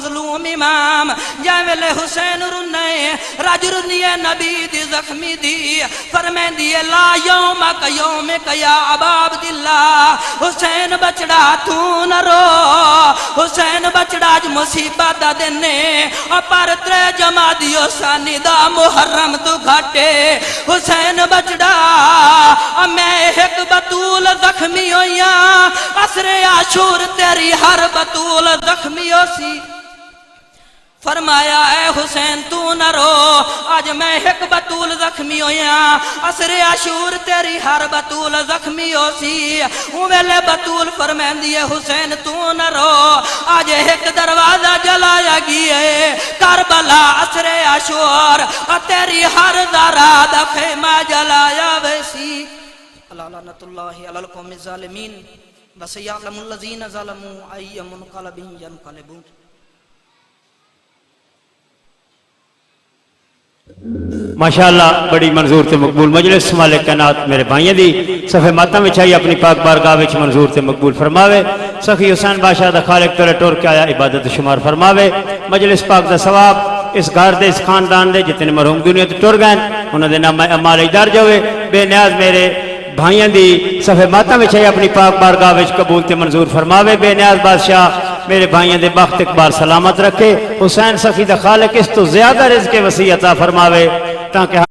امام جاویلے حسین رنے رج رنیے نبی دی زخمی دی فرمین دیے لا یومک یومک یا ابا عبداللہ حسین بچڑا تو نہ رو حسین بچڑا جو مصیبت دا دینے پر ترے جمع دیو سانی دا محرم تو گھاٹے حسین بچڑا میں ایک بطول زخمی ہویاں عصر عاشور تیری ہر بطول زخمی ہو سی فرمایا اے حسین تو نہ رو آج میں ایک بطول زخمی ہویاں عصر عاشور تیری ہر بطول زخمی ہو سی ویلے بطول فرمین دیے حسین تو نہ رو آج ایک دروازہ جلایا گئے کربلا عصر عاشور تیری ہر ذرہ دا خیمہ جلایا ویسی لعنت اللہ علی القوم الظالمین وسیعلم الذین ظلموا ای منقلب ینقلبون ماشاءاللہ بڑی منظور تے مقبول مجلس مالک کائنات میرے بھائیاں دی صفحے ماتم وچھائی اپنی پاک بارگاہ وچ منظور تے مقبول فرماوے سخی حسین بادشاہ دا خالق تولے ٹور کے آیا عبادت شمار فرماوے مجلس پاک دا ثواب اس گھر دے اس خاندان دے جتنے مرحوم دنیا تے ٹور گئے انہوں دے نام اعمال اجدار جوے بے نیاز میرے بھائیاں دی صفحے ماتم وچھائی اپنی پاک بارگاہ وچ قبول تے منظور فرماوے بے نیاز بادشاہ میرے بھائیاں دے بخت اقبال سلامت رکھے حسین سخی دا خالق اس تو زیادہ رزق وسیع عطا فرماوے تاکہ